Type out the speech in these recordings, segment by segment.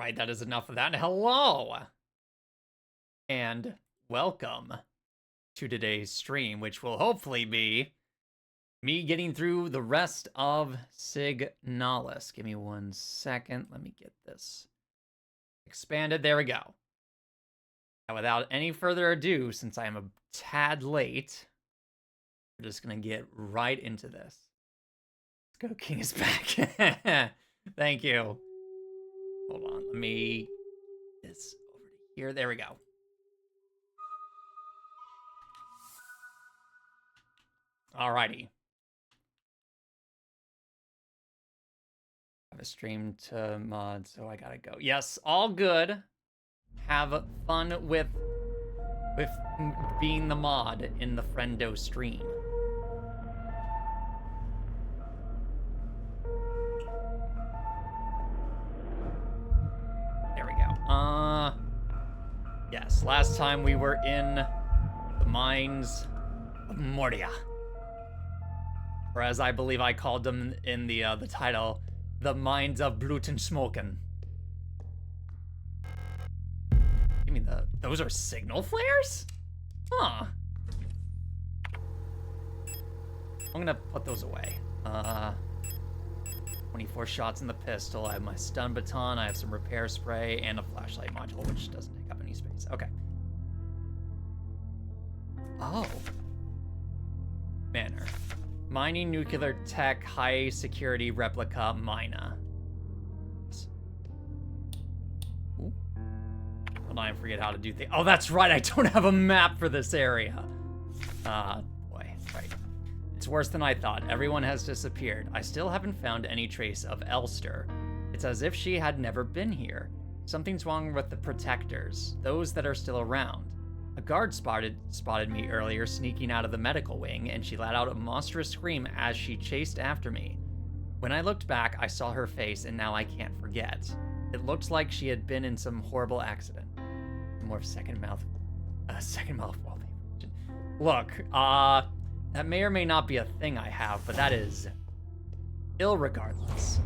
right, that is enough of that. Hello! And welcome to today's stream, which will hopefully be me getting through the rest of Singalis. Give me 1 second. Let me get this expanded. There we go. And without any further ado, since I am a tad late, we're just going to get right into this. Let's go. King is back. Thank you. Hold on. Let me get this over to here. There we go. Alrighty. I have a stream to mod, so I gotta go. Yes, all good. Have fun with being the mod in the friendo stream. There we go. Yes, last time we were in the mines of Mordia. Or as I believe I called them in the title, the mines of Blüntsmoken. You mean those are signal flares? Huh. I'm gonna put those away. 24 shots in the pistol. I have my stun baton. I have some repair spray and a flashlight module, which doesn't take up any space. Okay. Oh. Manor. Mining nuclear tech, high security replica mina. Ooh. Hold on, I forget how to do things. Oh, that's right, I don't have a map for this area. Boy, right. It's worse than I thought. Everyone has disappeared. I still haven't found any trace of Elster. It's as if she had never been here. Something's wrong with the protectors, those that are still around. A guard spotted me earlier sneaking out of the medical wing, and she let out a monstrous scream as she chased after me. When I looked back, I saw her face, and now I can't forget. It looked like she had been in some horrible accident. More second mouth wallpaper. Look, that may or may not be a thing I have, but that is irregardless.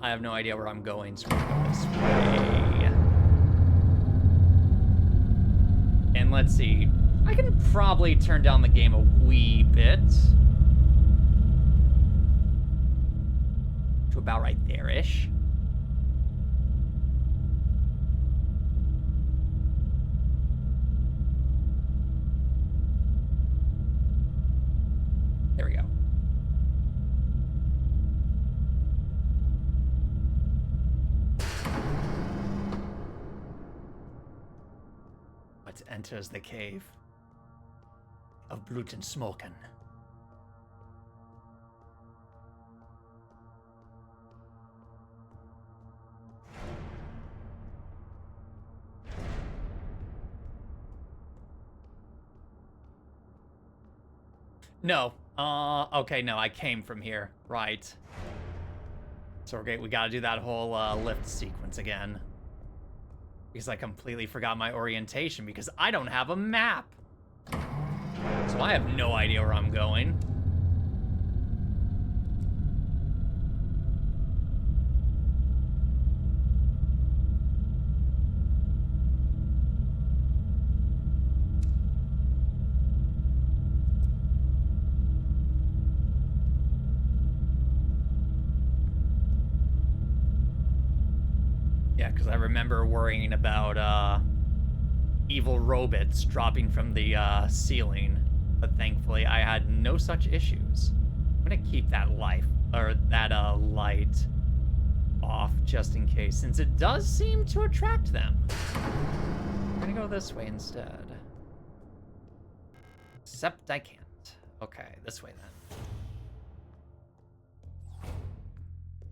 I have no idea where I'm going, so we're going to go this way. And let's see, I can probably turn down the game a wee bit. To about right there-ish. There we go. What enters the cave of Blüntsmoken? No. Okay, no, I came from here. Right. So we gotta do that whole lift sequence again. Because I completely forgot my orientation because I don't have a map. So I have no idea where I'm going. Yeah, because I remember worrying about evil robots dropping from the ceiling, but thankfully I had no such issues. I'm gonna keep that light off just in case, since it does seem to attract them. I'm gonna go this way instead. Except I can't. Okay, this way then.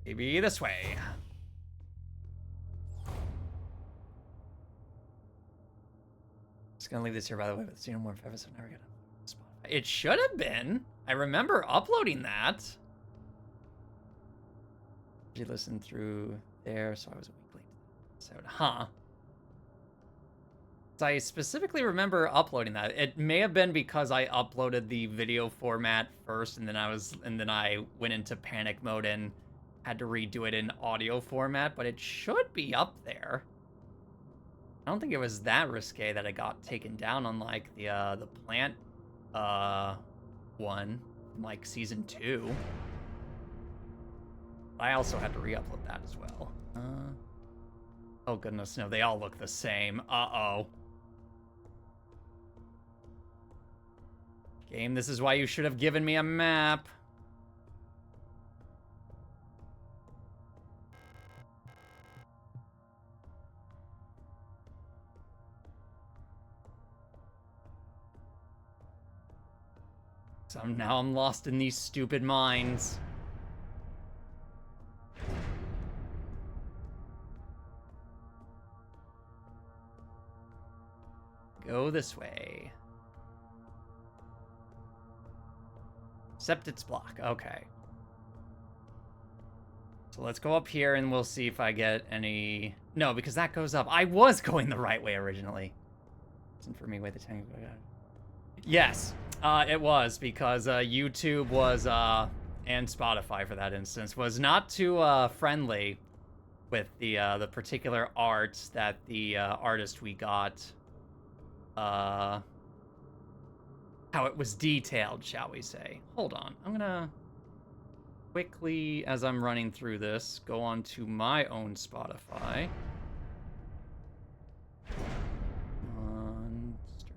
Maybe this way. Just gonna leave this here, by the way, but see no more ever, so never gonna Spotify. It should have been. I remember uploading that. You listened through there, so I was a week late. So, huh? So I specifically remember uploading that. It may have been because I uploaded the video format first, and then I went into panic mode and had to redo it in audio format, but it should be up there. I don't think it was that risque that it got taken down on like the plant one from like season 2. I also had to re-upload that as well. Oh goodness, no, they all look the same. Uh-oh. Game, this is why you should have given me a map. So now I'm lost in these stupid mines. Go this way. Except it's block. Okay. So let's go up here and we'll see if I get any... No, because that goes up. I was going the right way originally. Isn't for me way the tank. Yes, it was because YouTube was and Spotify for that instance was not too friendly with the particular art that the artist we got. How it was detailed, shall we say. Hold on, I'm gonna quickly, as I'm running through this, go on to my own Spotify.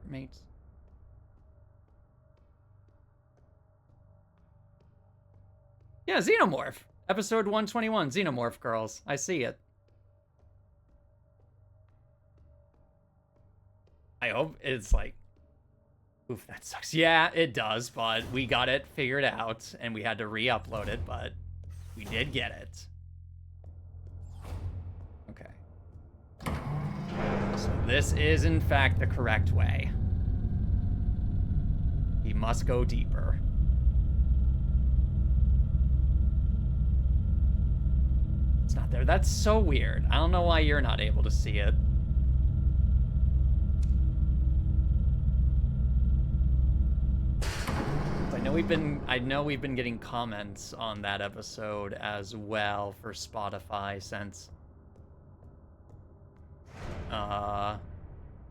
Mates. Yeah, Xenomorph. Episode 121, Xenomorph Girls. I see it. I hope it's like... Oof, that sucks. Yeah, it does, but we got it figured out, and we had to re-upload it, but we did get it. Okay. So this is, in fact, the correct way. He must go deeper. It's not there. That's so weird. I don't know why you're not able to see it. I know we've been getting comments on that episode as well for Spotify since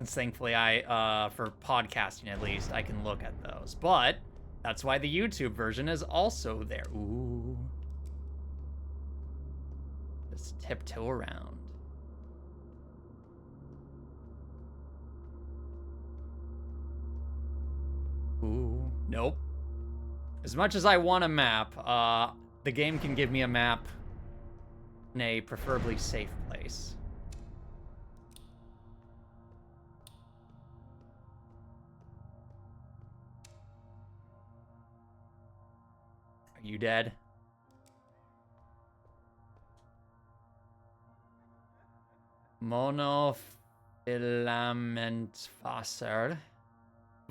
thankfully for podcasting at least, I can look at those. But that's why the YouTube version is also there. Ooh. Just tiptoe around. Ooh, nope. As much as I want a map, the game can give me a map in a preferably safe place. Are you dead? Monofilamentwasser.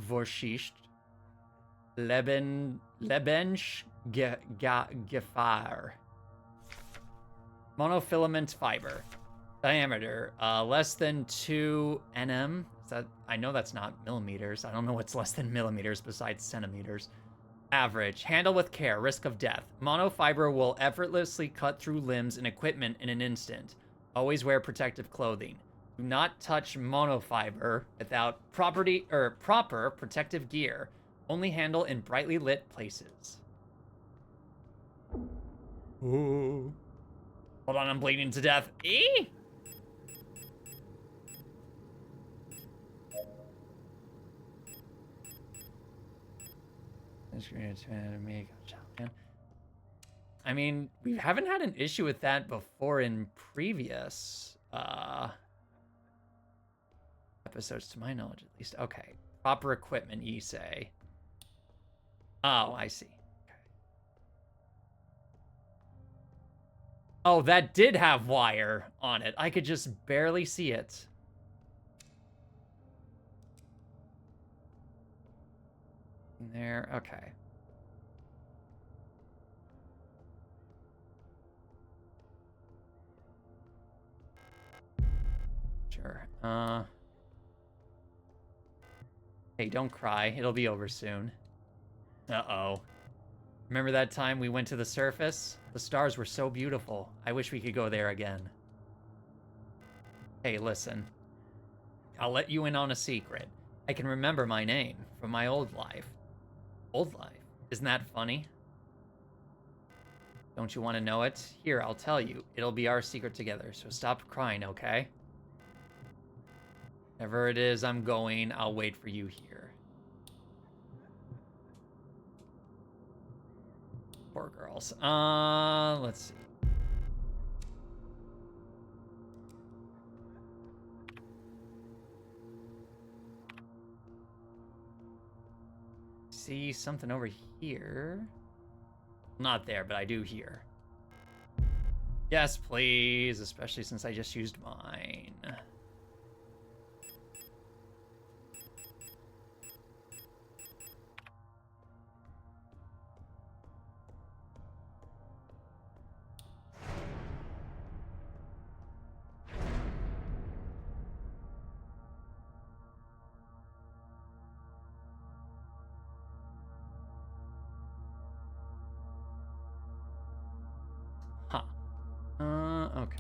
Vorschicht. Gefahr. Monofilament fiber. Diameter, less than 2 nm. Is that, I know that's not millimeters. I don't know what's less than millimeters besides centimeters. Average. Handle with care. Risk of death. Monofiber will effortlessly cut through limbs and equipment in an instant. Always wear protective clothing. Do not touch monofiber without proper protective gear. Only handle in brightly lit places. Ooh. Hold on, I'm bleeding to death. Eee! I mean, we haven't had an issue with that before in previous episodes, to my knowledge at least. Okay. Proper equipment, you say. Oh, I see. Okay. Oh, that did have wire on it. I could just barely see it. There, okay. Sure. Hey, don't cry. It'll be over soon. Uh-oh. Remember that time we went to the surface? The stars were so beautiful. I wish we could go there again. Hey, listen. I'll let you in on a secret. I can remember my name from my old life. Old life? Isn't that funny? Don't you want to know it? Here, I'll tell you. It'll be our secret together, so stop crying, okay? Wherever it is I'm going, I'll wait for you here. Poor girls. Let's see. See something over here? Not there, but I do here. Yes, please, especially since I just used mine. Okay.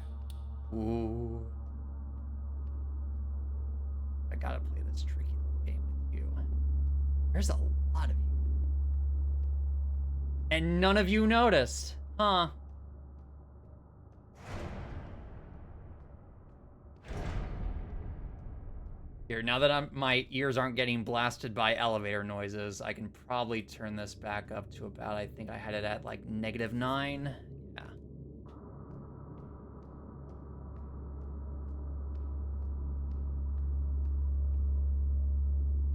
Ooh. I gotta play this tricky little game with you. There's a lot of you. And none of you noticed. Huh. Here, now that my ears aren't getting blasted by elevator noises, I can probably turn this back up to about, I think I had it at like -9. Yeah.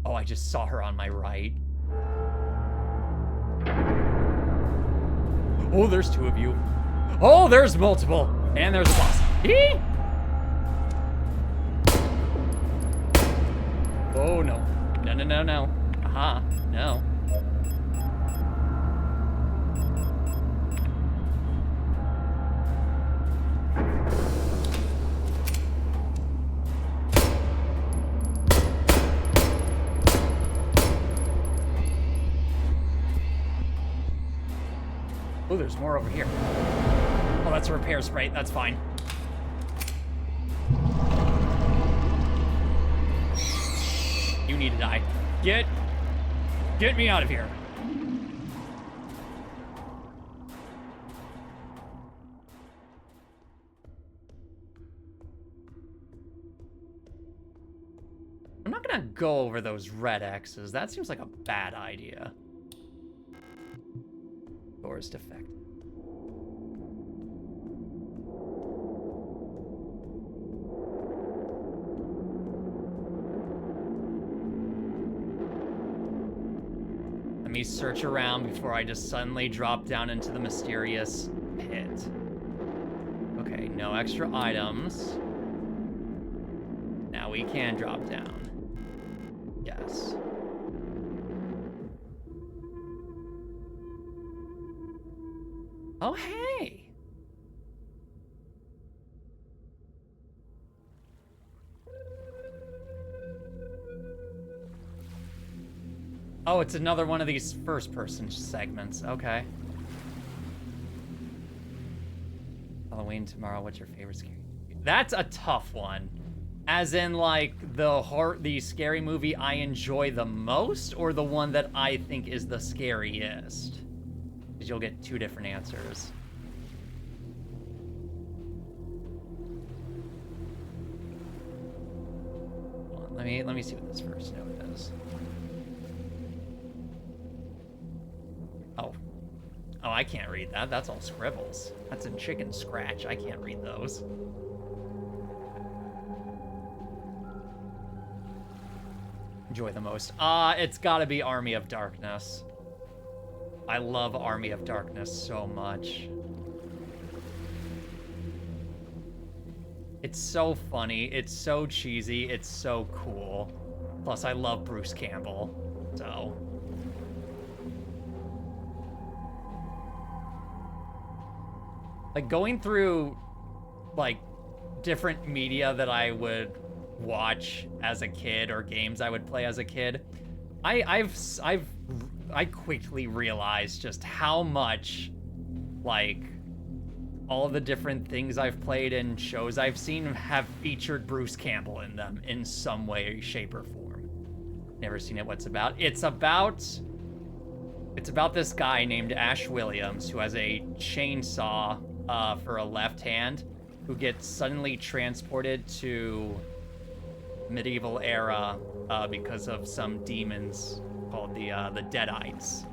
Oh, I just saw her on my right. Oh, there's 2 of you. Oh, there's multiple. And there's a boss. Eee! Oh, no. No, no, no, no. Aha. No. Oh, there's more over here. Oh, that's a repair spray. That's fine. You need to die. Get me out of here. I'm not gonna go over those red X's. That seems like a bad idea. Door is defective. Let me search around before I just suddenly drop down into the mysterious pit. Okay, no extra items. Now we can drop down. Yes. Oh, hey! Oh, it's another one of these first-person segments. Okay. Halloween tomorrow. What's your favorite scary movie? That's a tough one. As in, like, the scary movie I enjoy the most, or the one that I think is the scariest? Because you'll get 2 different answers. Hold on, let me see what this first note is. Oh, I can't read that. That's all scribbles. That's in chicken scratch. I can't read those. Enjoy the most. It's gotta be Army of Darkness. I love Army of Darkness so much. It's so funny. It's so cheesy. It's so cool. Plus, I love Bruce Campbell. So... like, going through, like, different media that I would watch as a kid or games I would play as a kid, I've I quickly realized just how much, like, all the different things I've played and shows I've seen have featured Bruce Campbell in them in some way, shape, or form. Never seen it. What's about? It's about this guy named Ash Williams who has a chainsaw for a left hand, who gets suddenly transported to medieval era because of some demons called the Deadites.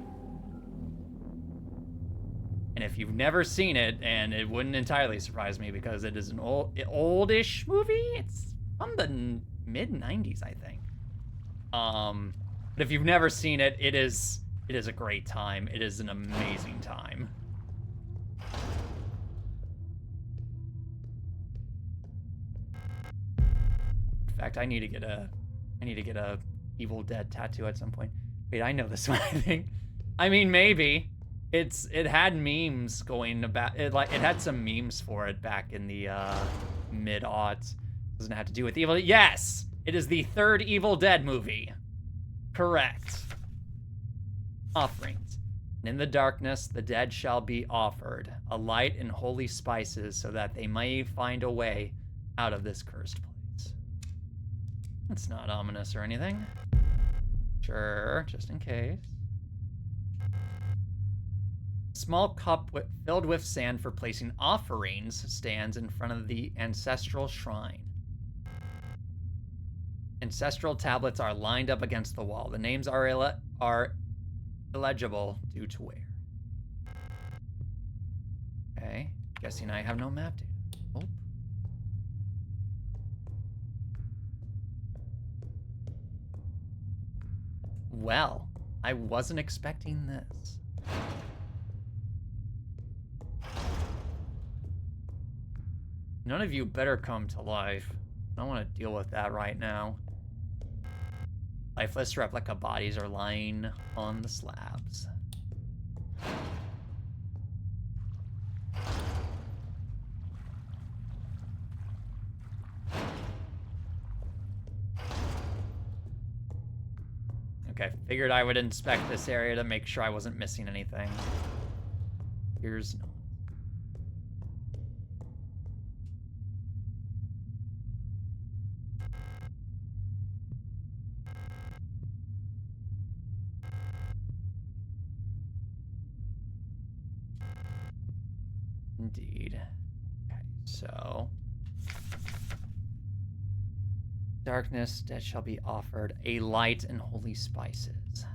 And if you've never seen it, and it wouldn't entirely surprise me because it is an oldish movie. It's from the mid-90s, I think. But if you've never seen it, it is a great time. It is an amazing time. In fact, I need to get a Evil Dead tattoo at some point. Wait, I know this one, I think. I mean, maybe. It had memes going about it, like it had some memes for it back in the mid-aughts. Doesn't have to do with Evil. Yes, it is the third Evil Dead movie. Correct. Offerings. And in the darkness, the dead shall be offered a light and holy spices, so that they may find a way out of this cursed place. That's not ominous or anything. Sure, just in case. Small cup filled with sand for placing offerings stands in front of the ancestral shrine. Ancestral tablets are lined up against the wall. The names are illegible due to wear. Okay, guessing I have no map data. Oh. Well, I wasn't expecting this. None of you better come to life. I don't want to deal with that right now. Lifeless replica bodies are lying on the slabs. Okay, figured I would inspect this area to make sure I wasn't missing anything. Here's no. Indeed. Okay, so darkness that shall be offered a light and holy spices.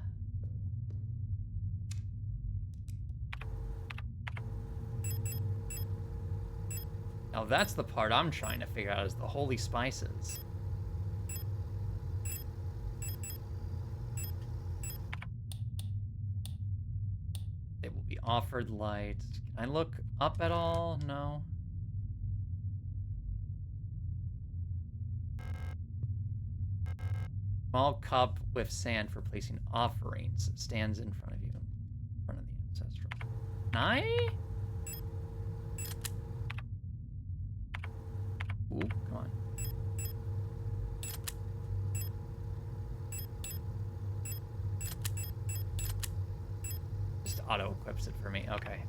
Now that's the part I'm trying to figure out, is the holy spices. They will be offered light. Can I look up at all? No. Small cup with sand for placing offerings stands in front of you, in front of the ancestral. Can I? Ooh, come on. Just auto-equips it for me. Okay.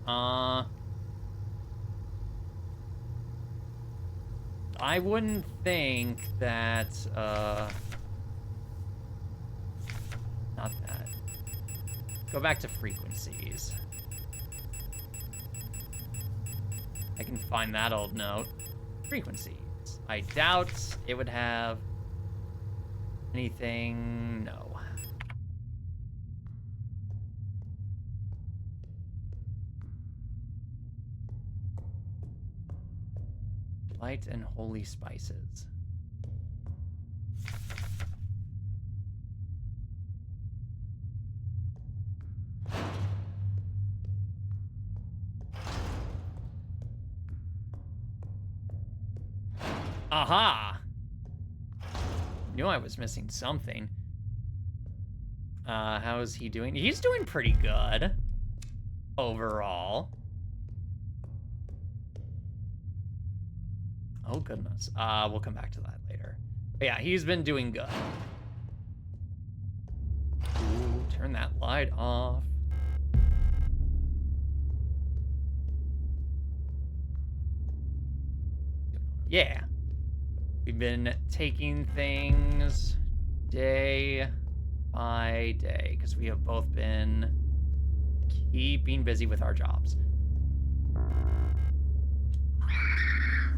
I wouldn't think that, not that. Go back to frequencies. I can find that old note. Frequencies. I doubt it would have anything. No. Light and holy spices. Aha! Knew I was missing something. How is he doing? He's doing pretty good overall. Oh, goodness. We'll come back to that later. But yeah, he's been doing good. Ooh, Turn that light off. Yeah. We've been taking things day by day because we have both been keeping busy with our jobs.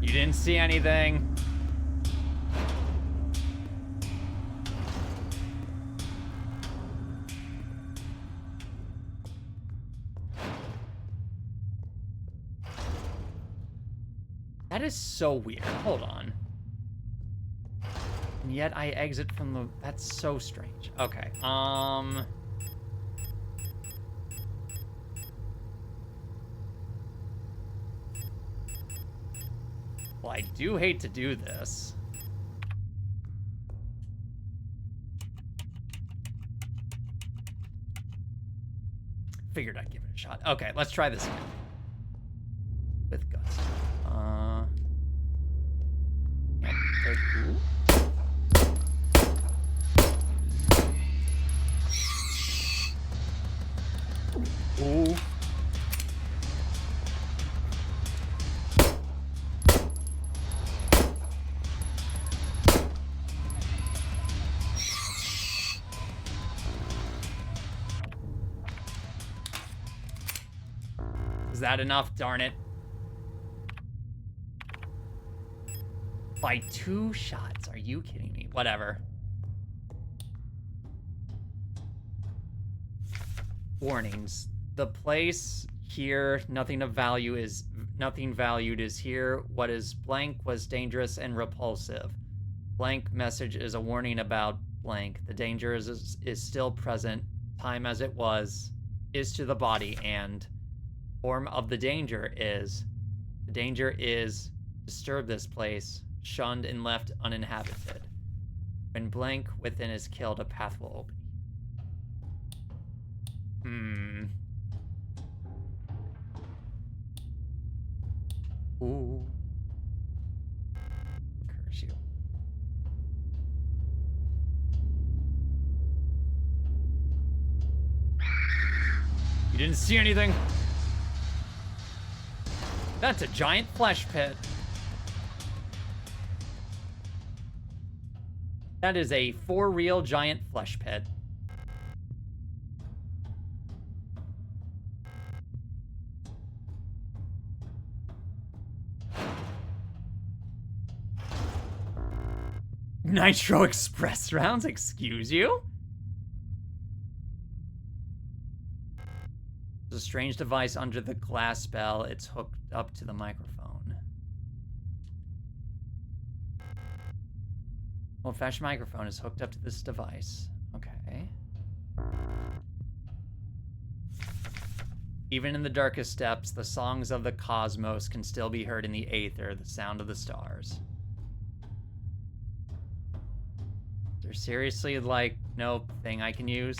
You didn't see anything. That is so weird. Hold on. And yet I exit from the... That's so strange. Okay. Well, I do hate to do this. Figured I'd give it a shot. Okay, let's try this again. With guts. Ooh. Is that enough? Darn it. By 2 shots. Are you kidding me? Whatever. Warnings. The place here, nothing valued is here. What is blank was dangerous and repulsive. Blank message is a warning about blank. The danger is still present. Time as it was is to the body, and form of the danger is disturb this place, shunned and left uninhabited. When blank within is killed, a path will open. Ooh. Curse you. You didn't see anything? That's a giant flesh pit. That is a for real giant flesh pit. Nitro Express rounds, excuse you? There's a strange device under the glass spell. It's hooked up to the microphone. Old-fashioned microphone is hooked up to this device. Okay. Even in the darkest depths, the songs of the cosmos can still be heard in the aether, the sound of the stars. Is there seriously, like, no thing I can use?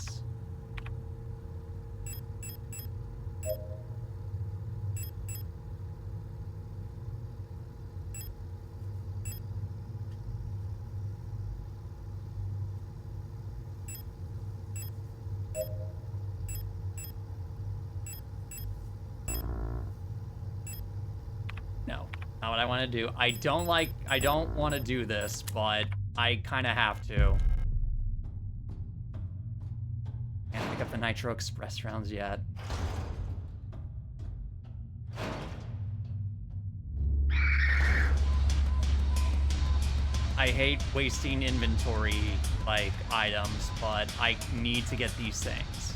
No, not what I want to do. I don't want to do this, but I kind of have to. Can't pick up the Nitro Express rounds yet. I hate wasting inventory, like, items, but I need to get these things.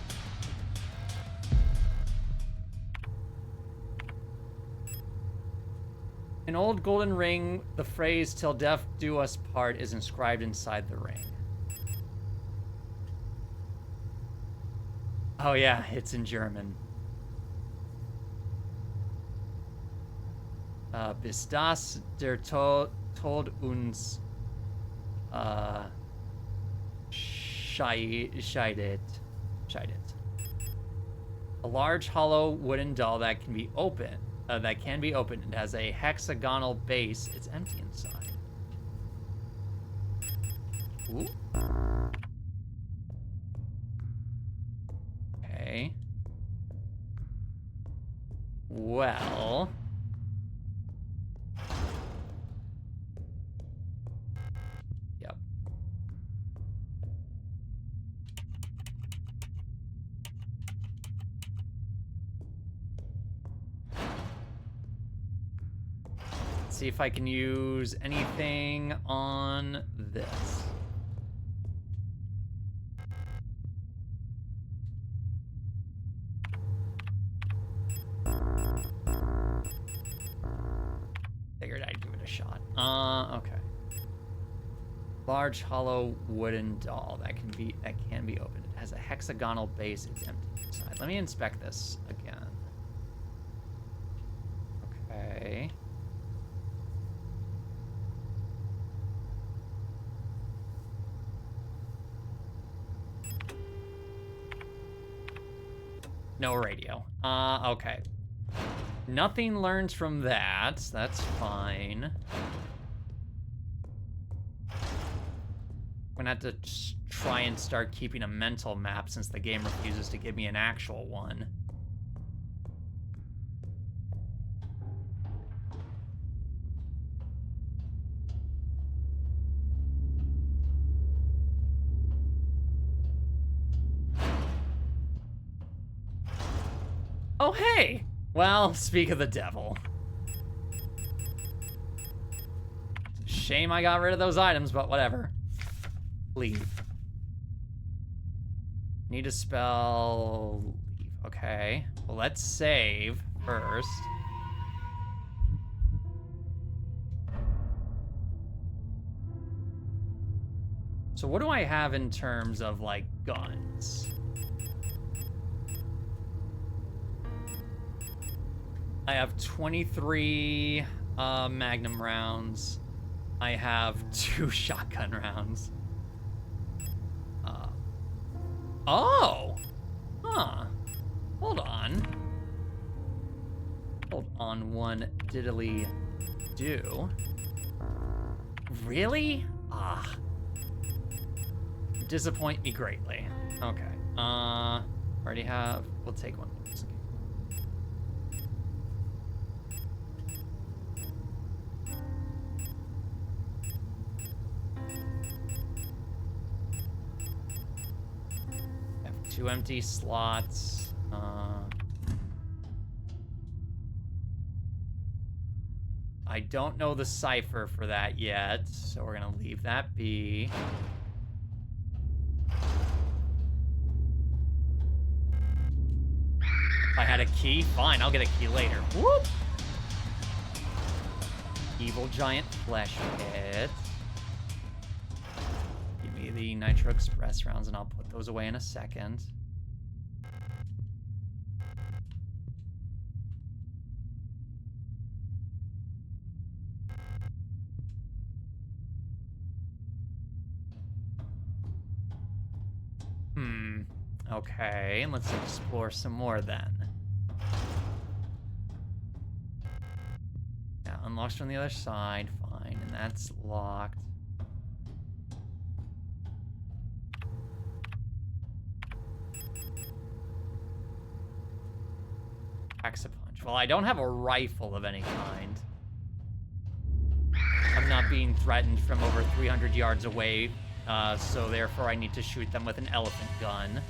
An old golden ring, the phrase, "till death do us part," is inscribed inside the ring. Oh yeah, it's in German. Bis das der Tod uns scheidet. A large hollow wooden doll that can be opened. It has a hexagonal base. It's empty inside. Ooh. Well... Yep. Let's see if I can use anything on this. Figured I'd give it a shot. Okay. Large hollow wooden doll that can be opened. It has a hexagonal base. It's empty inside. Let me inspect this again. Okay. No radio. Okay. Nothing learns from that. That's fine. I'm gonna have to try and start keeping a mental map since the game refuses to give me an actual one. Oh, hey! Well, speak of the devil. Shame I got rid of those items, but whatever. Leave. Need to spell leave. Okay. Well, let's save first. So what do I have in terms of, like, guns? I have 23 Magnum rounds. I have 2 shotgun rounds. Oh! Huh. Hold on. Hold on one diddly do. Really? Ah. You disappoint me greatly. Okay. Already have... We'll take one. Have 2 empty slots. I don't know the cipher for that yet, so we're gonna leave that be. If I had a key, fine, I'll get a key later. Whoop! Evil giant flesh pit. Give me the Nitro Express rounds and I'll put those away in a second. Okay, let's explore some more then. Yeah, unlocks from the other side, fine, and that's locked. Packs a punch. Well, I don't have a rifle of any kind. I'm not being threatened from over 300 yards away, so therefore I need to shoot them with an elephant gun.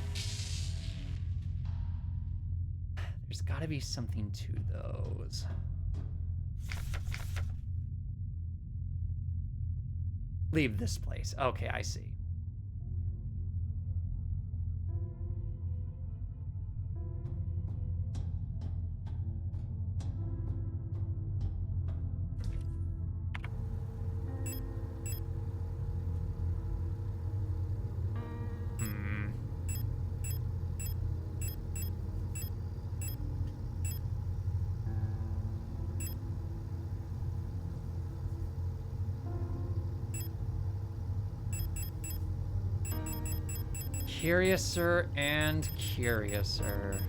There's gotta be something to those. Leave this place. Okay, I see. Curiouser and curiouser,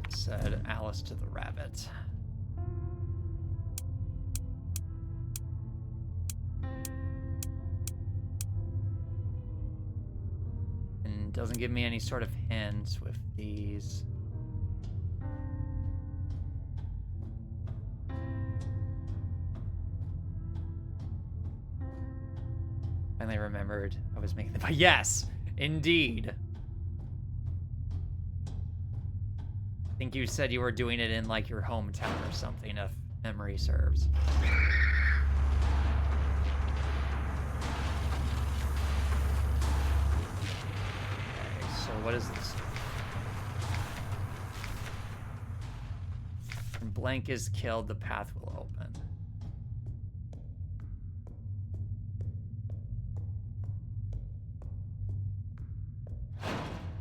said Alice to the rabbit. And doesn't give me any sort of hints with these. Finally remembered I was making the... Yes! Indeed! I think you said you were doing it in, like, your hometown or something, if memory serves. Okay, so what is this? When blank is killed, the path will open.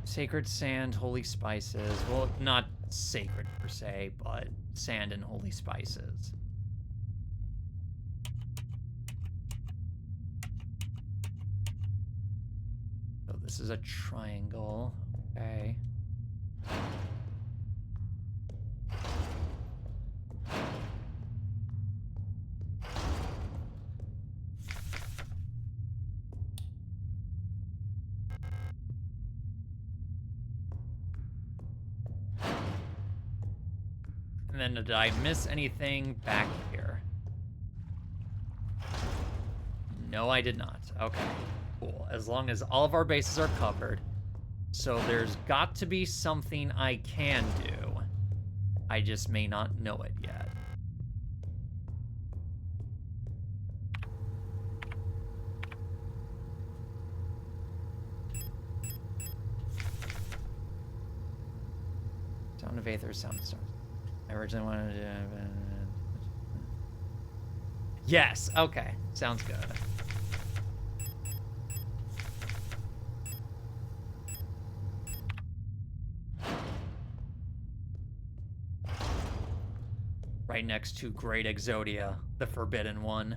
Sacred sand, holy spices. Well, not sacred per se, but sand and holy spices. So this is a triangle. Okay. And then did I miss anything back here? No, I did not. Okay, cool. As long as all of our bases are covered. So there's got to be something I can do. I just may not know it yet. Sound of Aether, sound of stars. I originally wanted to... Yes, okay. Sounds good. Right next to Great Exodia, the Forbidden One.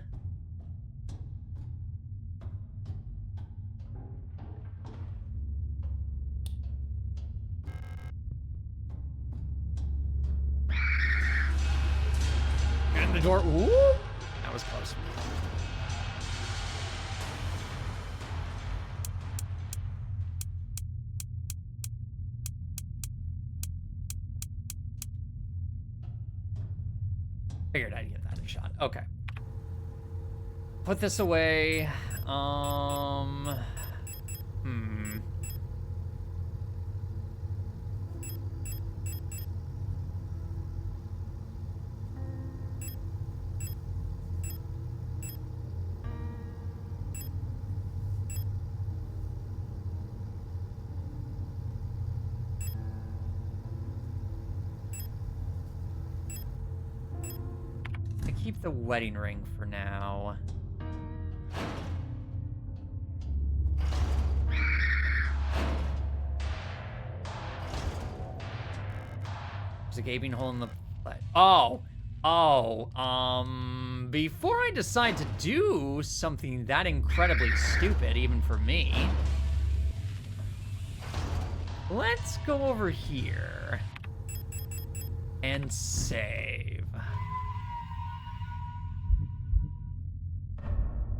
In the door. Ooh! That was close. Figured I'd get that a shot. Okay. Put this away. Keep the wedding ring for now. There's a gaping hole in the plate. Before I decide to do something that incredibly stupid, even for me, let's go over here and save.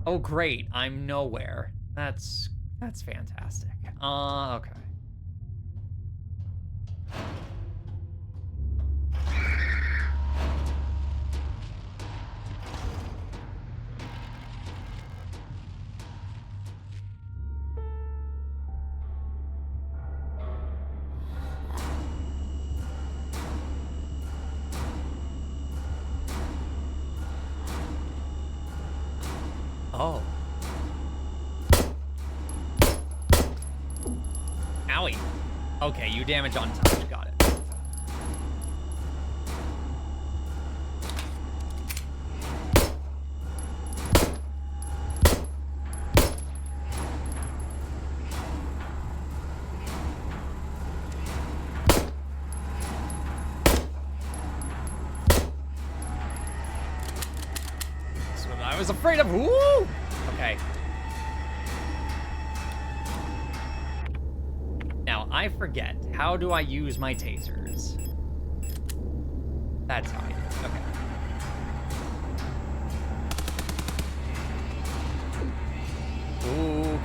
Oh, great. I'm nowhere. That's fantastic. Okay. Oh. Owie. Okay, you damage on touch. Got it. That's what I was afraid of. Woo! Okay. Now, I forget. How do I use my tasers? That's how I do it. Okay.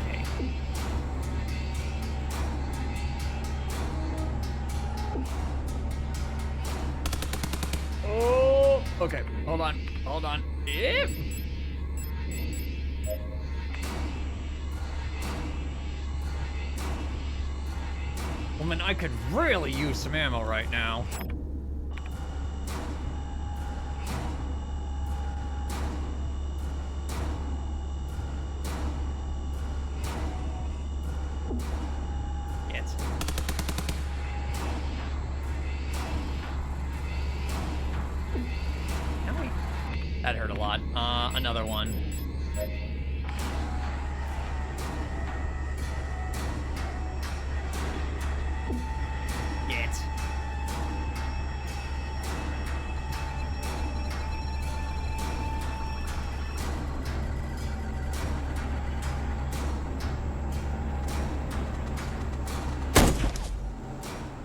Okay. Oh, okay. Hold on. Hold on. If... gentlemen, I could really use some ammo right now. That hurt a lot. Another one. Get.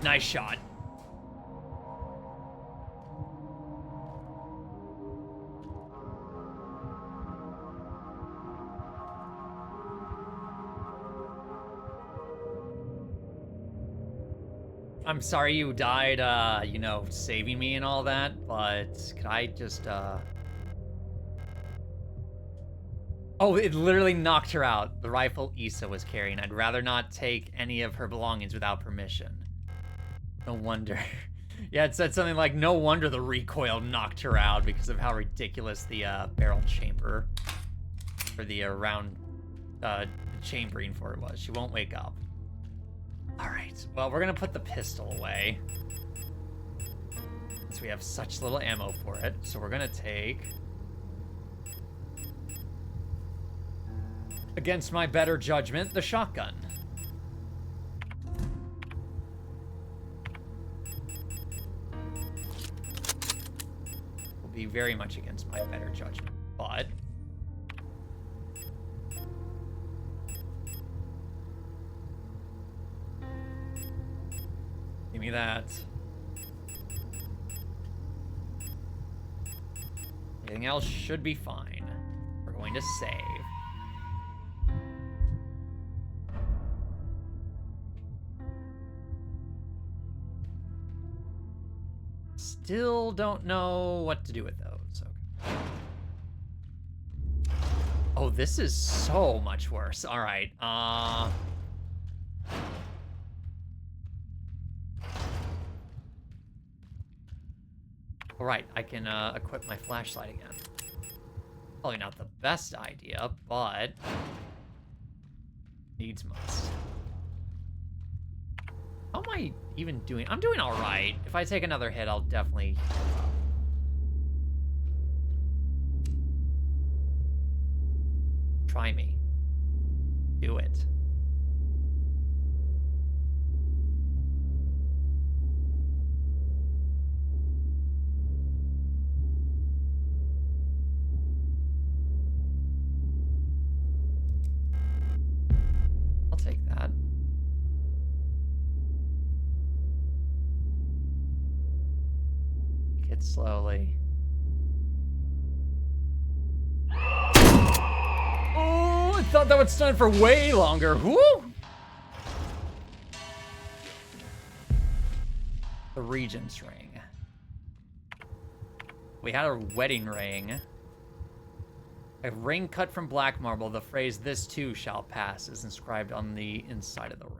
Nice shot. I'm sorry you died, you know, saving me and all that, but could I just, Oh, it literally knocked her out. The rifle Issa was carrying. I'd rather not take any of her belongings without permission. No wonder. Yeah, it said something like, no wonder the recoil knocked her out because of how ridiculous the, barrel chamber, or the, chambering for it was. She won't wake up. Alright, well, we're gonna put the pistol away. Since we have such little ammo for it. So we're gonna take... against my better judgment, the shotgun. Will be very much against my better judgment, but... give me that. Everything else should be fine. We're going to save. Still don't know what to do with those. Okay. Oh, this is so much worse. All right. All right, I can equip my flashlight again. Probably not the best idea, but needs must. How am I even doing? I'm doing all right. If I take another hit, I'll definitely... try me. Do it. I'll take that. It slowly. Oh, I thought that would stun for way longer. Whoo! The Regent's ring. We had a wedding ring. A ring cut from black marble. The phrase, "This too shall pass," is inscribed on the inside of the ring.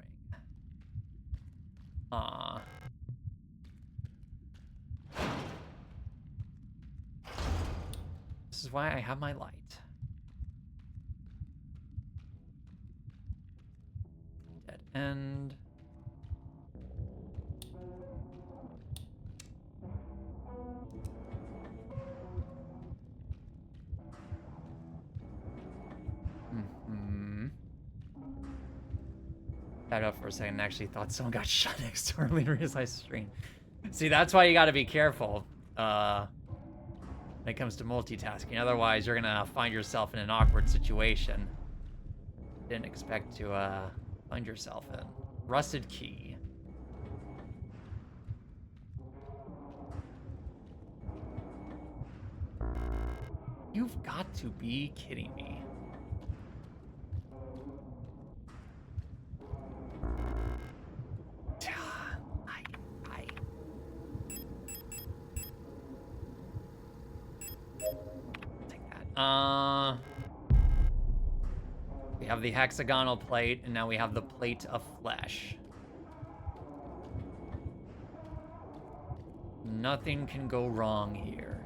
This is why I have my light. Dead end. That up for a second and actually thought someone got shot next door. Later realized the screen. See, that's why you gotta be careful when it comes to multitasking. Otherwise, you're gonna find yourself in an awkward situation. Didn't expect to find yourself in. Rusted key. You've got to be kidding me. We have the hexagonal plate, and now we have the plate of flesh. Nothing can go wrong here.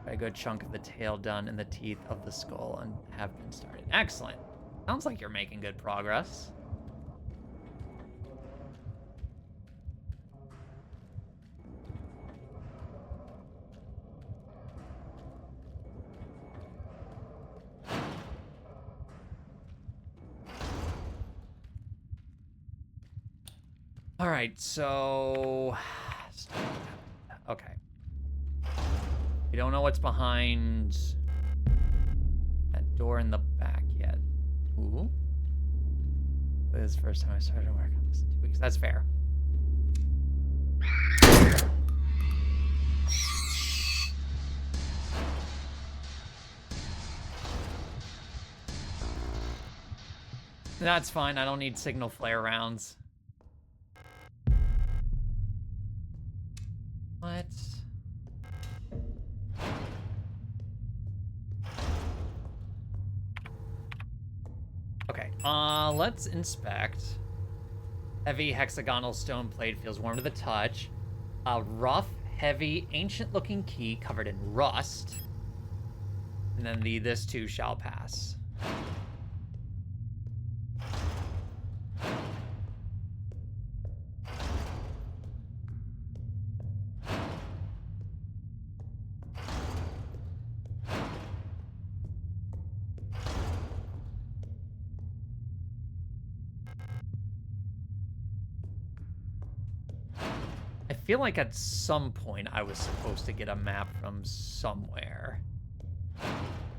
A good chunk of the tail done and the teeth of the skull and have been started. Excellent. Sounds like you're making good progress. All right, so... Okay. We don't know what's behind that door in the back yet. Ooh. This is the first time I started to work on this in 2 weeks. That's fair. That's fine. I don't need signal flare rounds. What? Okay, let's inspect. Heavy hexagonal stone plate feels warm to the touch. A rough, heavy, ancient-looking key covered in rust. And then this too shall pass. I feel like at some point I was supposed to get a map from somewhere.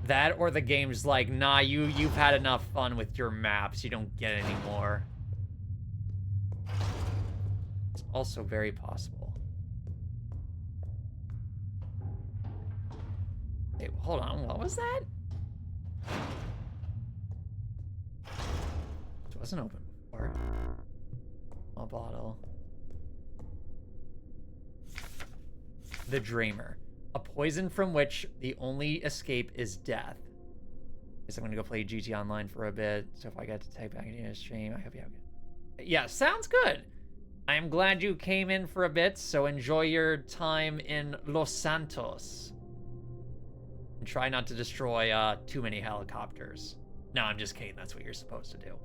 That or the game's like, nah, you've had enough fun with your maps. You don't get any more. It's also very possible. Wait, hold on. What was that? It wasn't open before. Small bottle. The Dreamer. A poison from which the only escape is death. Guess I'm gonna go play GT Online for a bit, so if I get to take back into the stream, I hope you have good. Yeah, sounds good. I am glad you came in for a bit, so enjoy your time in Los Santos. And try not to destroy too many helicopters. No, I'm just kidding, that's what you're supposed to do.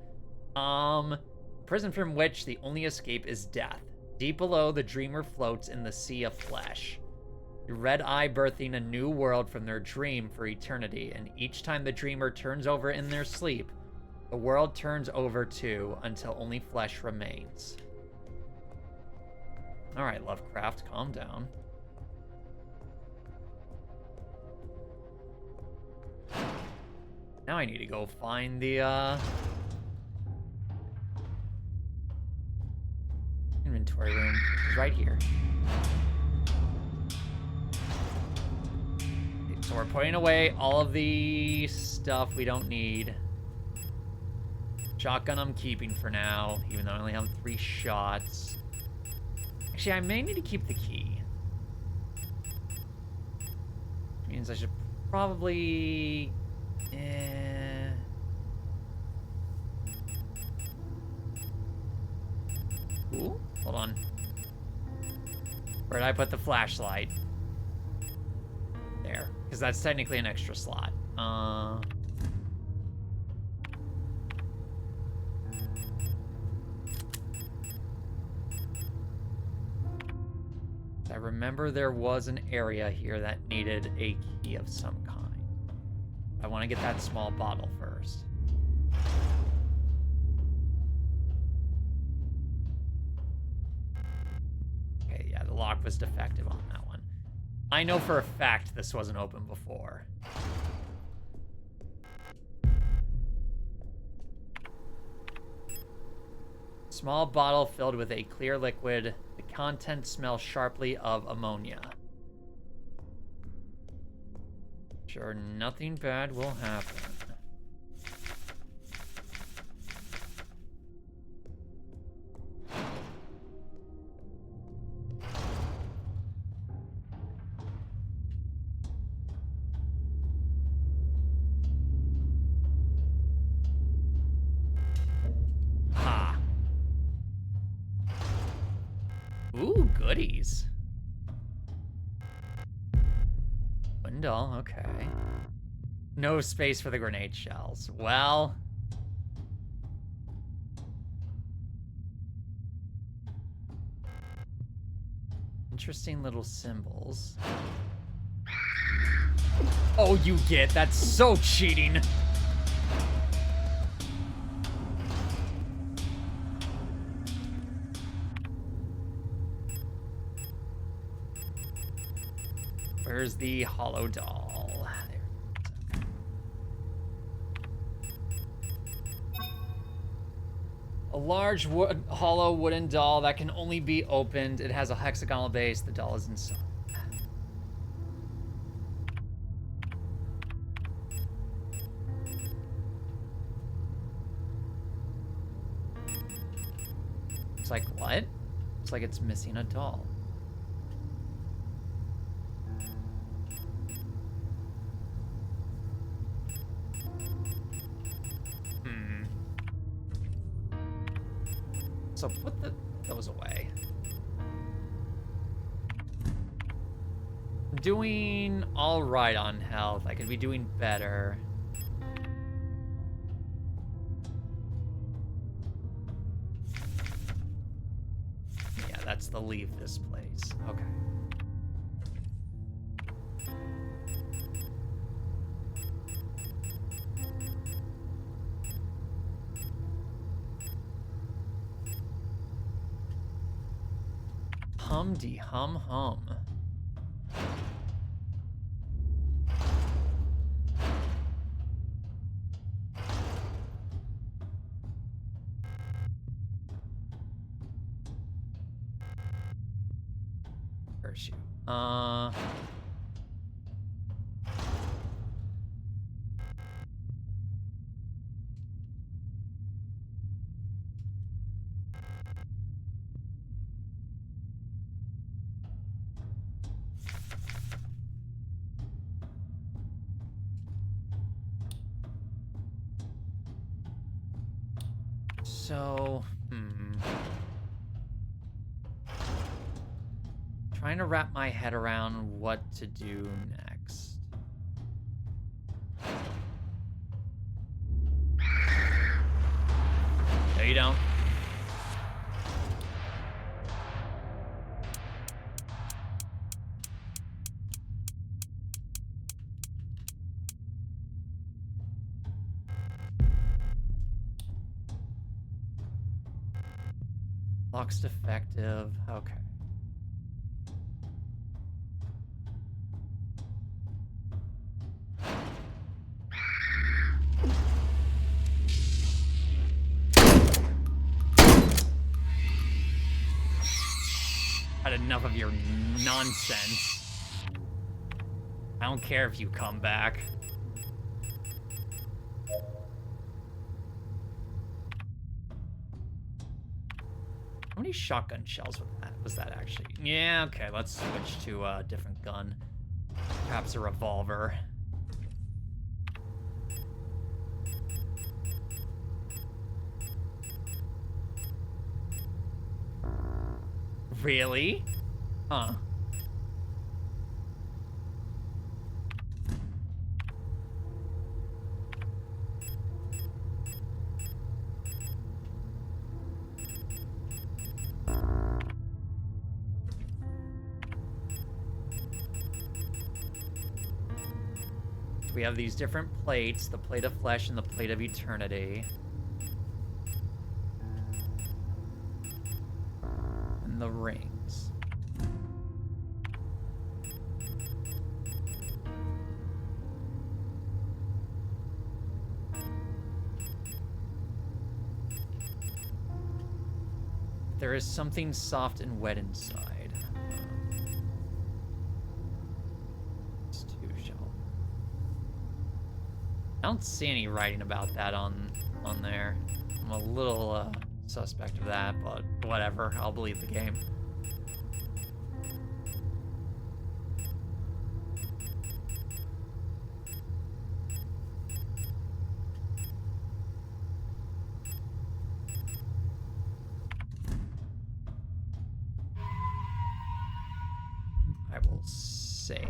Prison from which the only escape is death. Deep below, the Dreamer floats in the sea of flesh. Your red eye birthing a new world from their dream for eternity, and each time the Dreamer turns over in their sleep, the world turns over too, until only flesh remains. Alright, Lovecraft, calm down. Now I need to go find the, inventory room. It's right here. So we're putting away all of the stuff we don't need. Shotgun I'm keeping for now, even though I only have 3 shots. Actually, I may need to keep the key. Means I should probably... Ooh, hold on. Where did I put the flashlight? There, because that's technically an extra slot. I remember there was an area here that needed a key of some kind. I want to get that small bottle first. Okay, yeah, the lock was defective on that one. I know for a fact this wasn't open before. Small bottle filled with a clear liquid. The contents smell sharply of ammonia. Sure, nothing bad will happen. Ooh, goodies. Wooden doll, okay. No space for the grenade shells. Well... interesting little symbols. Oh, you get. That's so cheating. Where's the hollow doll? There. A large hollow wooden doll that can only be opened. It has a hexagonal base. The doll is inside. It's like, what? It's like it's missing a doll. So put those away. I'm doing all right on health. I could be doing better. Yeah, that's the leave this place. Okay. Hum-de-hum-hum. Curse you. So, trying to wrap my head around what to do next. No, you don't. Lock's defective. Okay. Had enough of your nonsense. I don't care if you come back. How many shotgun shells was that actually? Yeah, okay, let's switch to a different gun. Perhaps a revolver. Really? Huh. We have these different plates, the plate of flesh and the plate of eternity. And the rings. There is something soft and wet inside. I don't see any writing about that on there. I'm a little suspect of that, but whatever. I'll believe the game. I will save.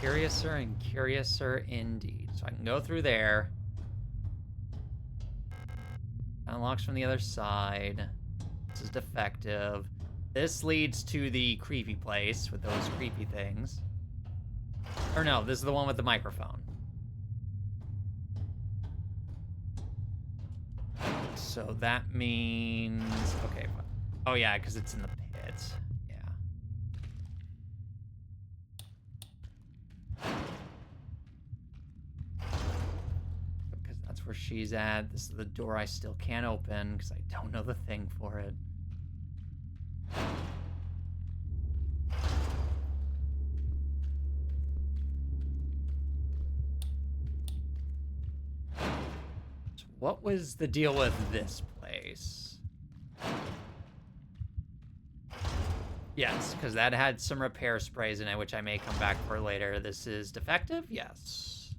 Curiouser and curiouser indeed. So I can go through there. Unlocks from the other side. This is defective. This leads to the creepy place with those creepy things. Or no, this is the one with the microphone. So that means... Okay. Oh yeah, because it's in the pit. Yeah. Because that's where she's at. This is the door I still can't open because I don't know the thing for it. What was the deal with this place? Yes, because that had some repair sprays in it, which I may come back for later. This is defective? Yes.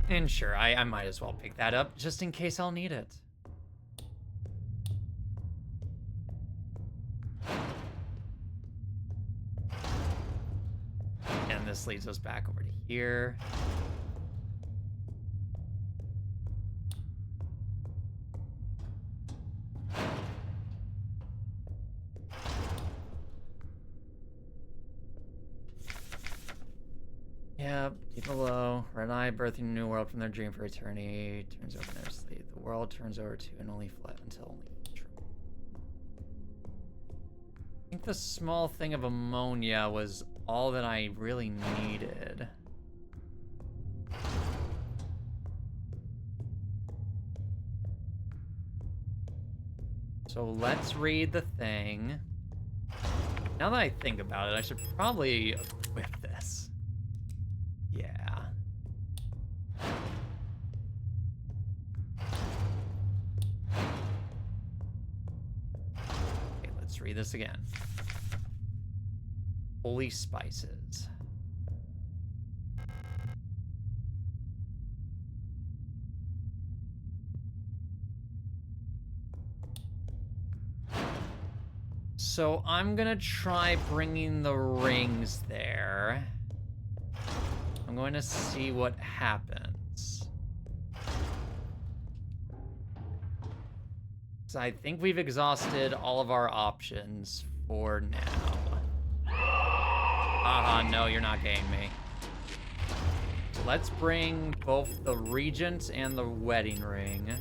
And sure, I might as well pick that up, just in case I'll need it. This leads us back over to here. Yep, deep below. Red Eye birthing a new world from their dream for eternity. Turns over in their sleep. The world turns over to and only flat until only true. I think the small thing of ammonia was all that I really needed. So let's read the thing. Now that I think about it, I should probably equip this. Yeah. Okay, let's read this again. Holy spices. So I'm gonna try bringing the rings there. I'm going to see what happens. So I think we've exhausted all of our options for now. No, you're not getting me. So let's bring both the Regent and the wedding ring.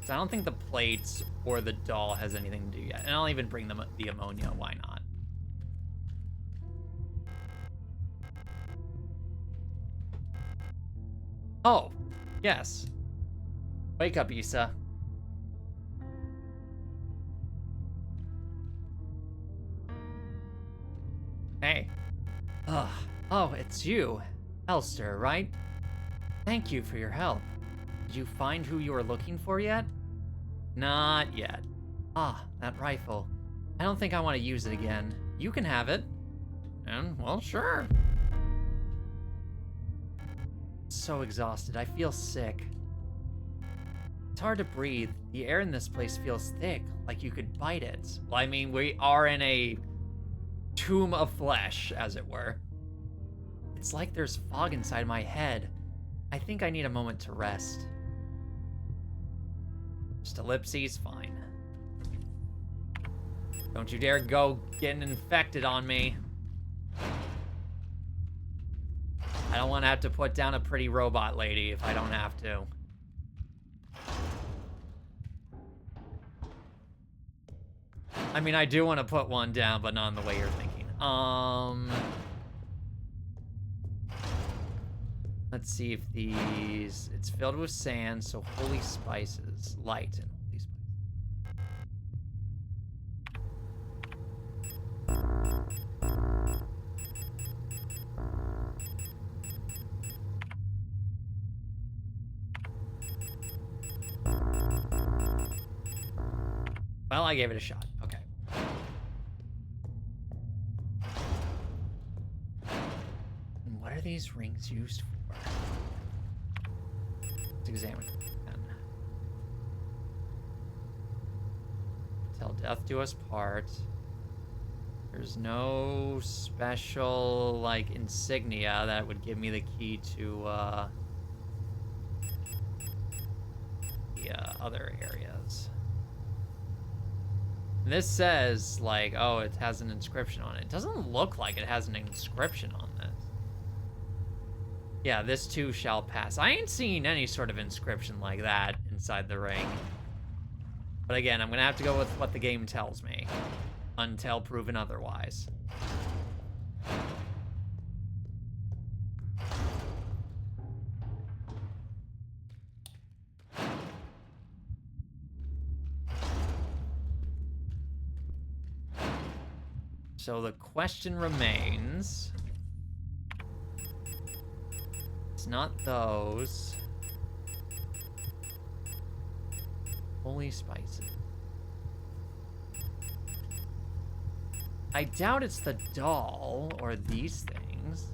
So I don't think the plates or the doll has anything to do yet. And I'll even bring them the ammonia, why not? Oh, yes. Wake up, Issa. Hey. Oh, it's you. Elster, right? Thank you for your help. Did you find who you were looking for yet? Not yet. Ah, that rifle. I don't think I want to use it again. You can have it. And, well, sure. So exhausted. I feel sick. It's hard to breathe. The air in this place feels thick, like you could bite it. Well, I mean, we are in a tomb of flesh, as it were. It's like there's fog inside my head. I think I need a moment to rest. Just ellipses, fine. Don't you dare go getting infected on me. I don't want to have to put down a pretty robot lady if I don't have to. I mean, I do want to put one down, but not in the way you're thinking. Let's see if these... It's filled with sand, so holy spices. Light and holy spices. Well, I gave it a shot. Okay. these rings used for? Let's examine it again. Till death do us part. There's no special, like, insignia that would give me the key to, the other areas. And this says, like, oh, it has an inscription on it. It doesn't look like it has an inscription on this. Yeah, this too shall pass. I ain't seen any sort of inscription like that inside the ring. But again, I'm gonna have to go with what the game tells me, until proven otherwise. So the question remains, it's not those. Holy spices. I doubt it's the doll or these things.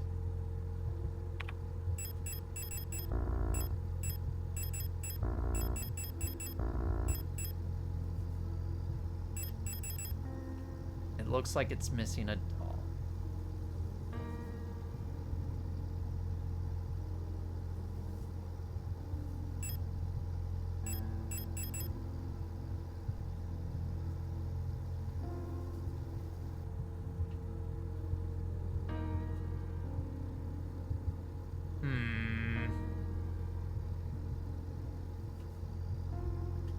It looks like it's missing a doll.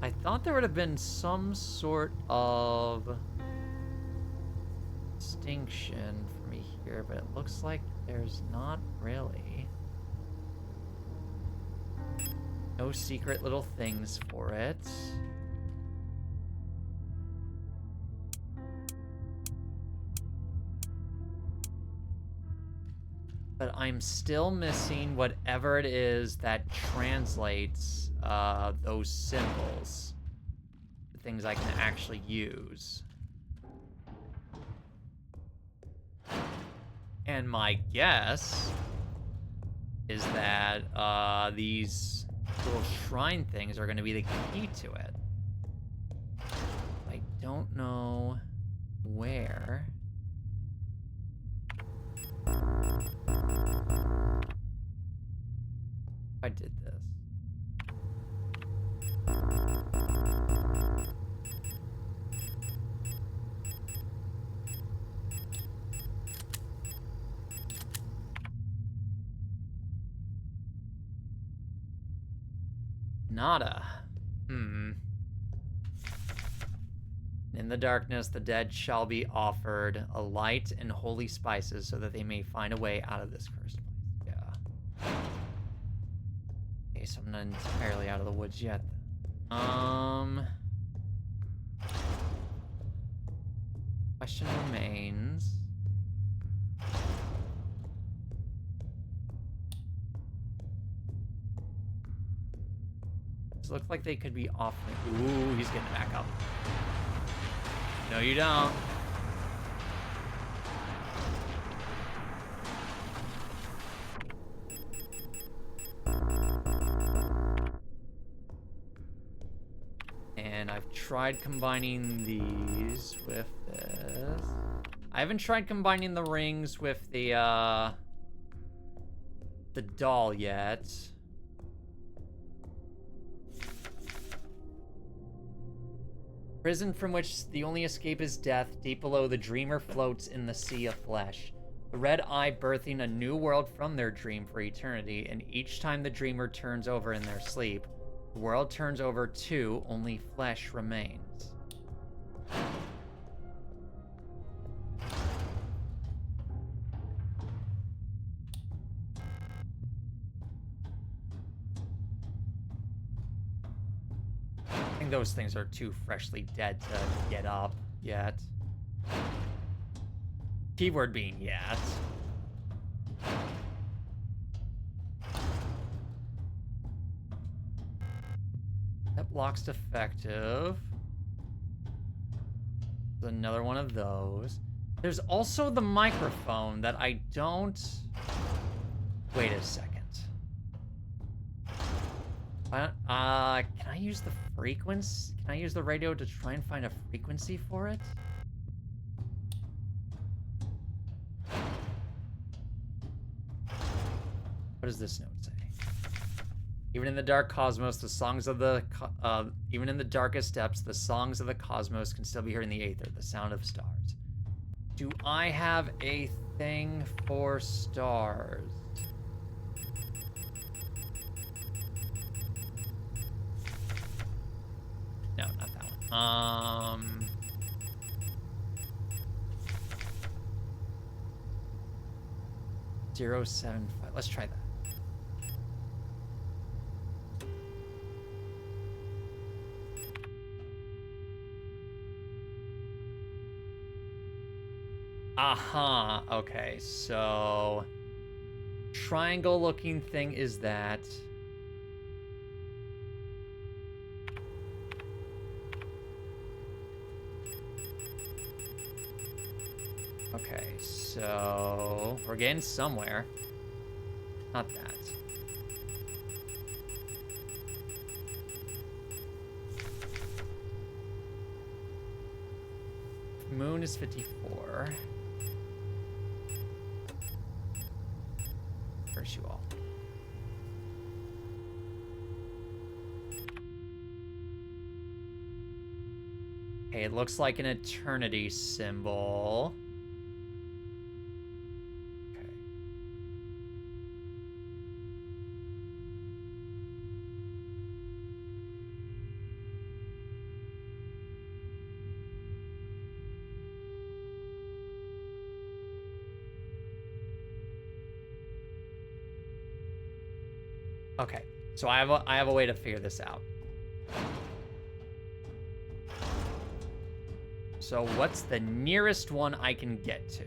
I thought there would have been some sort of distinction for me here, but it looks like there's not really. No secret little things for it. But I'm still missing whatever it is that translates those symbols to things I can actually use. And my guess is that these little shrine things are going to be the key to it. I don't know where. I did this. Nada. In the darkness, the dead shall be offered a light and holy spices so that they may find a way out of this cursed place. Yeah. Okay, so I'm not entirely out of the woods yet. Question remains. These look like they could be offering. Ooh, he's getting back up. No, you don't. And I've tried combining these with this. I haven't tried combining the rings with the doll yet. Prison from which the only escape is death, deep below the dreamer floats in the sea of flesh. The red eye birthing a new world from their dream for eternity, and each time the dreamer turns over in their sleep, the world turns over too, only flesh remains. I think those things are too freshly dead to get up yet. Keyword being yet. That block's defective. There's another one of those. There's also the microphone that I don't Wait a second. Can I use the frequency? Can I use the radio to try and find a frequency for it? What does this note say? Even in the dark cosmos, the songs of the even in the darkest depths, the songs of the cosmos can still be heard in the aether, the sound of stars. Do I have a thing for stars? No, not that one. 075. Let's try that. Aha, okay, so triangle looking thing is that. Okay, so we're getting somewhere. Not that. Moon is 54. Curse you all. Okay, it looks like an eternity symbol. Okay, so I have a way to figure this out. So what's the nearest one I can get to?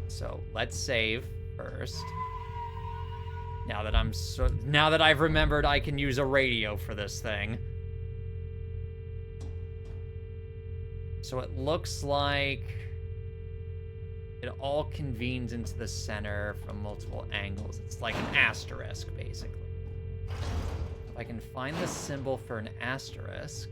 So let's save first. Now that I've remembered I can use a radio for this thing. So it looks like it all convenes into the center from multiple angles. It's like an asterisk, basically. If I can find the symbol for an asterisk.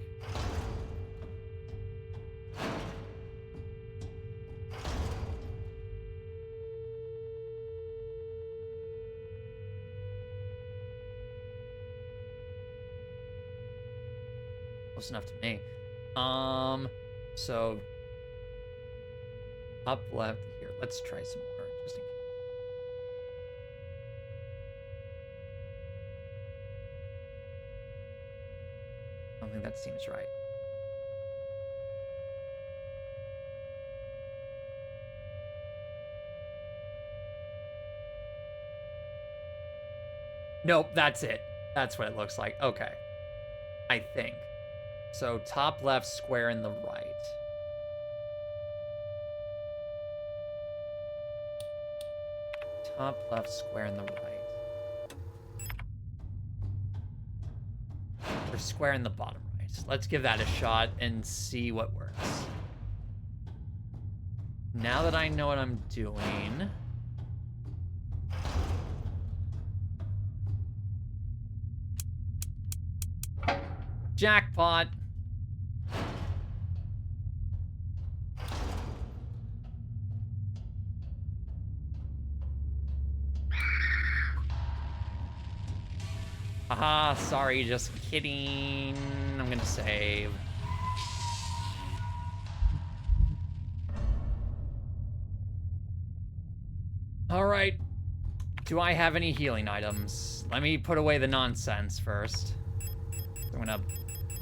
Close enough to me. So up left here. Let's try some more, just in case. I don't think that seems right. Nope, that's it. That's what it looks like. Okay. I think. So top left, square in the right. Top left, square in the right. Or square in the bottom right. Let's give that a shot and see what works. Now that I know what I'm doing... Jackpot! Haha, sorry, just kidding. I'm gonna save. Alright. Do I have any healing items? Let me put away the nonsense first. I'm gonna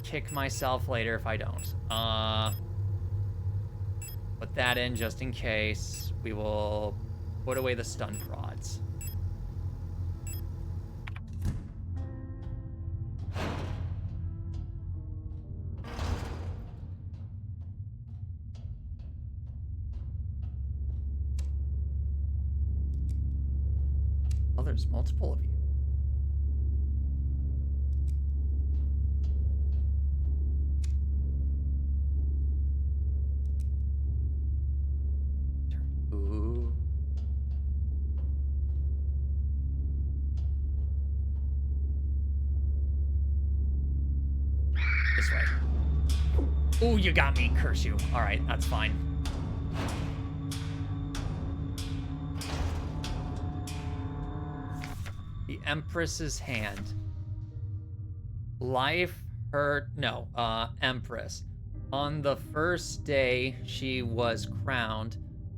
kick myself later if I don't. Put that in just in case. We will put away the stun prods. Oh, there's multiple of you. Ooh. This way. Ooh, you got me. Curse you. All right, that's fine. The Empress's hand. Life hurt. No, Empress. On the first day, she was crowned.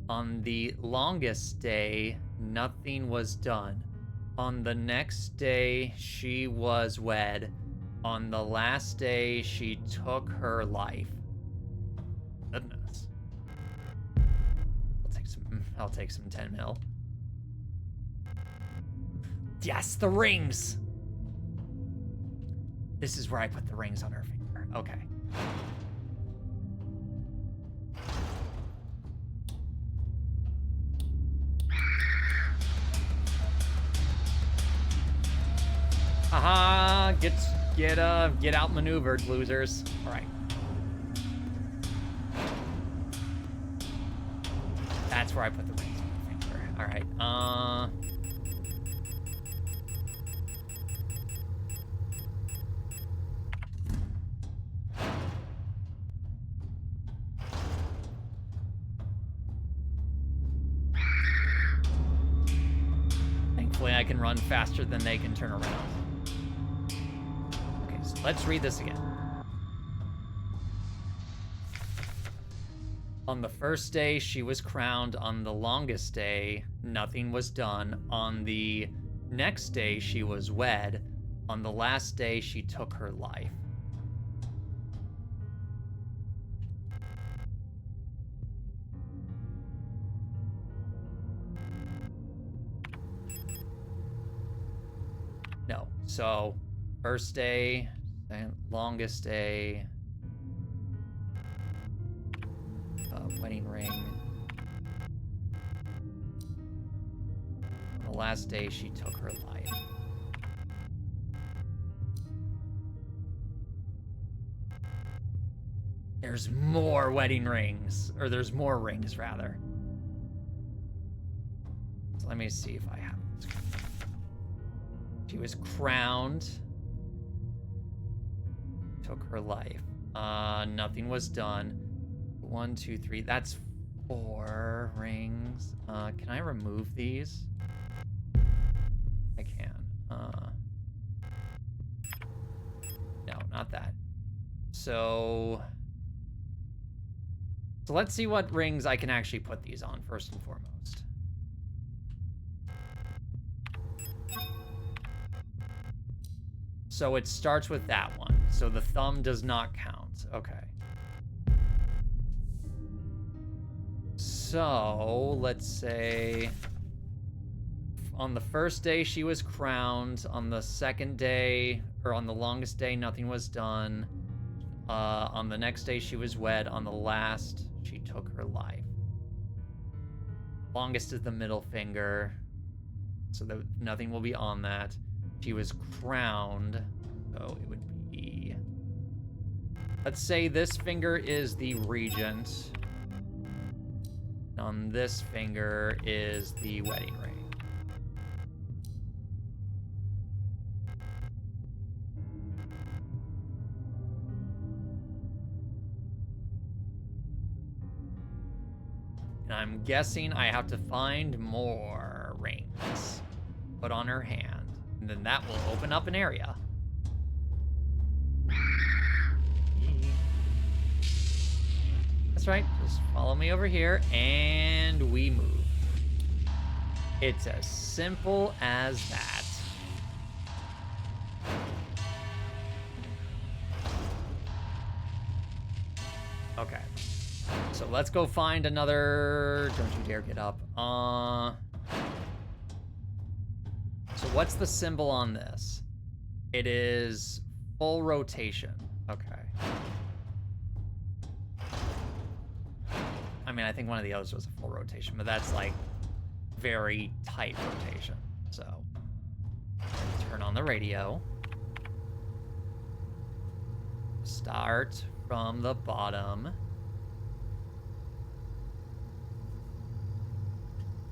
On the longest day, nothing was done. On the next day, she was wed. On the last day, she took her life. Goodness. I'll take some 10 mil. Yes, the rings! This is where I put the rings on her finger. Okay. Haha, get outmaneuvered, losers. All right. That's where I put the rings on the finger. All right. Thankfully, I can run faster than they can turn around. Okay, so let's read this again. On the first day, she was crowned. On the longest day, nothing was done. On the next day, she was wed. On the last day, she took her life. No. So, first day, longest day, wedding ring. On the last day, she took her life. There's more wedding rings, or there's more rings, rather. So let me see if I have this. She was crowned. Took her life. Nothing was done. 1, 2, 3. That's 4 rings. Can I remove these? I can. No, not that. So let's see what rings I can actually put these on first and foremost. So it starts with that one. So the thumb does not count. Okay. So let's say on the first day she was crowned. On the second day, or on the longest day, nothing was done. On the next day she was wed. On the last, she took her life. Longest is the middle finger, so that nothing will be on that. She was crowned, so it would be... Let's say this finger is the regent. On this finger is the wedding ring. And I'm guessing I have to find more rings. Put on her hand. And then that will open up an area. That's right. Just follow me over here, and we move. It's as simple as that. Okay. So let's go find another... Don't you dare get up. So what's the symbol on this? It is full rotation. Okay. I mean, I think one of the others was a full rotation, but that's like very tight rotation. So turn on the radio. Start from the bottom.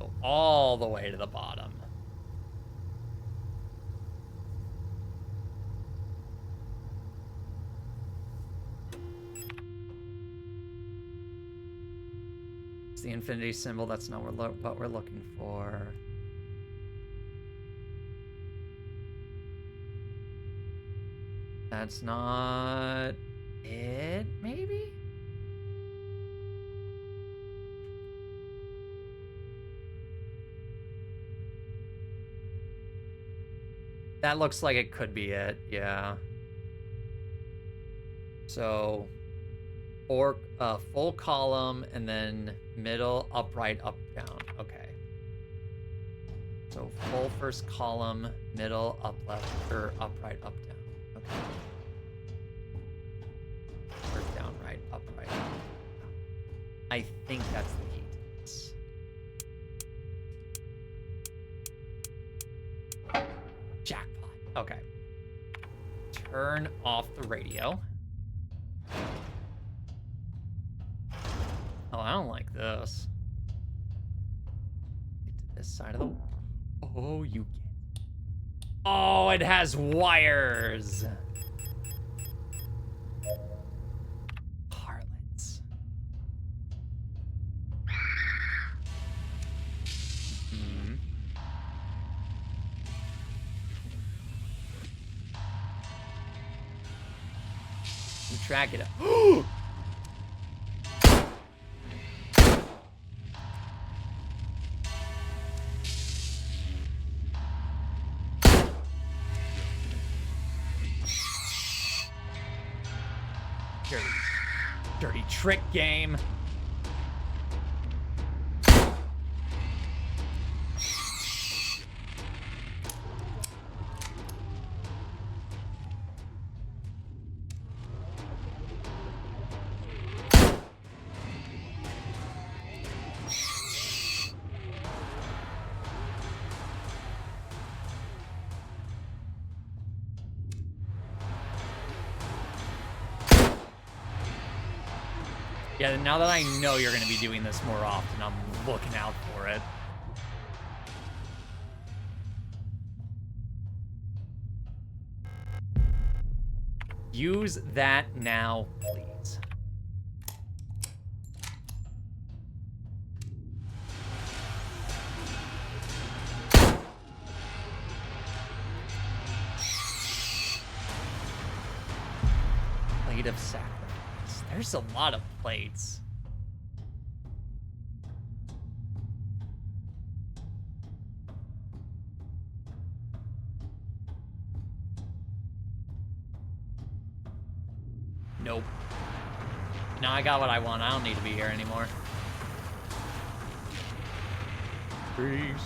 Go all the way to the bottom. the infinity symbol. That's not what we're looking for. That's not it, maybe? That looks like it could be it, yeah. So, full column and then middle, upright, up, down. Okay. So full first column, middle, up, left, or upright, up, down. Okay. First down, right, upright. I think that's the key to this. Jackpot. Okay. Turn off the radio. Oh, I don't like this. Get to this side of the... Oh, you get... Oh, it has wires. Harlots. You track it up. Dirty trick game. Yeah, now that I know you're going to be doing this more often, I'm looking out for it. Use that now, please. Plate of sacrifice. There's a lot of plates. Nope. Now I got what I want. I don't need to be here anymore. Peace.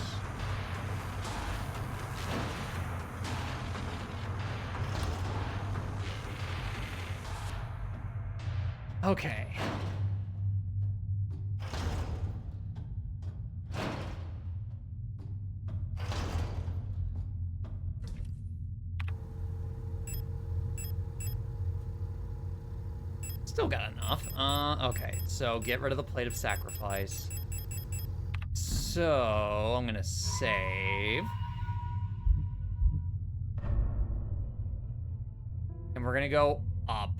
Okay. Still got enough. Okay, so get rid of the plate of sacrifice. So, I'm gonna save. And we're gonna go up.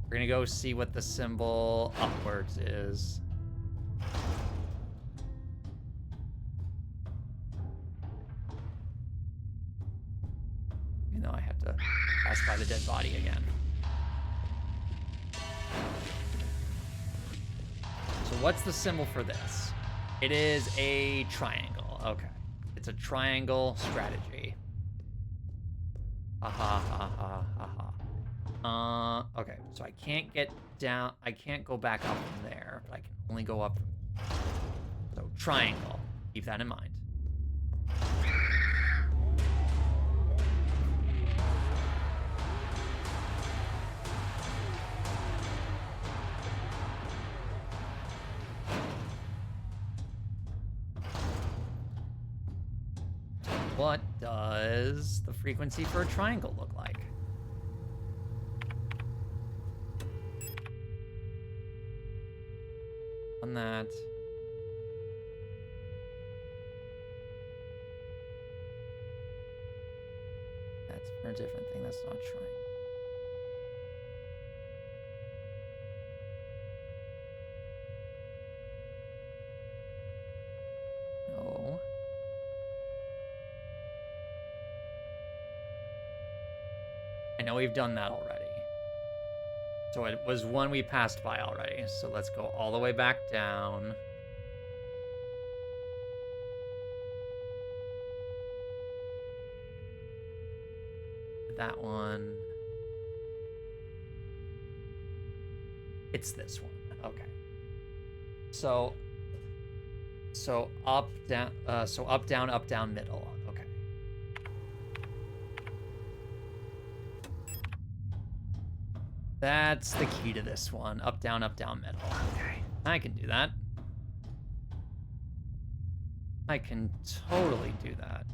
We're gonna go see what the symbol upwards is. Even though I have to pass by the dead body again. So what's the symbol for this? It is a triangle. Okay. It's a triangle strategy. Ha ha ha ha ha ha. Okay, so I can't get down, I can't go back up from there, but I can only go up from there. So, triangle. Keep that in mind. What does the frequency for a triangle look like? On that. That's for a different thing. That's not triangle. I know we've done that already. So it was one we passed by already. So let's go all the way back down. That one. It's this one. Okay. So up, down, up, down, middle. Okay. That's the key to this one. Up, down, middle. Okay. I can do that. I can totally do that.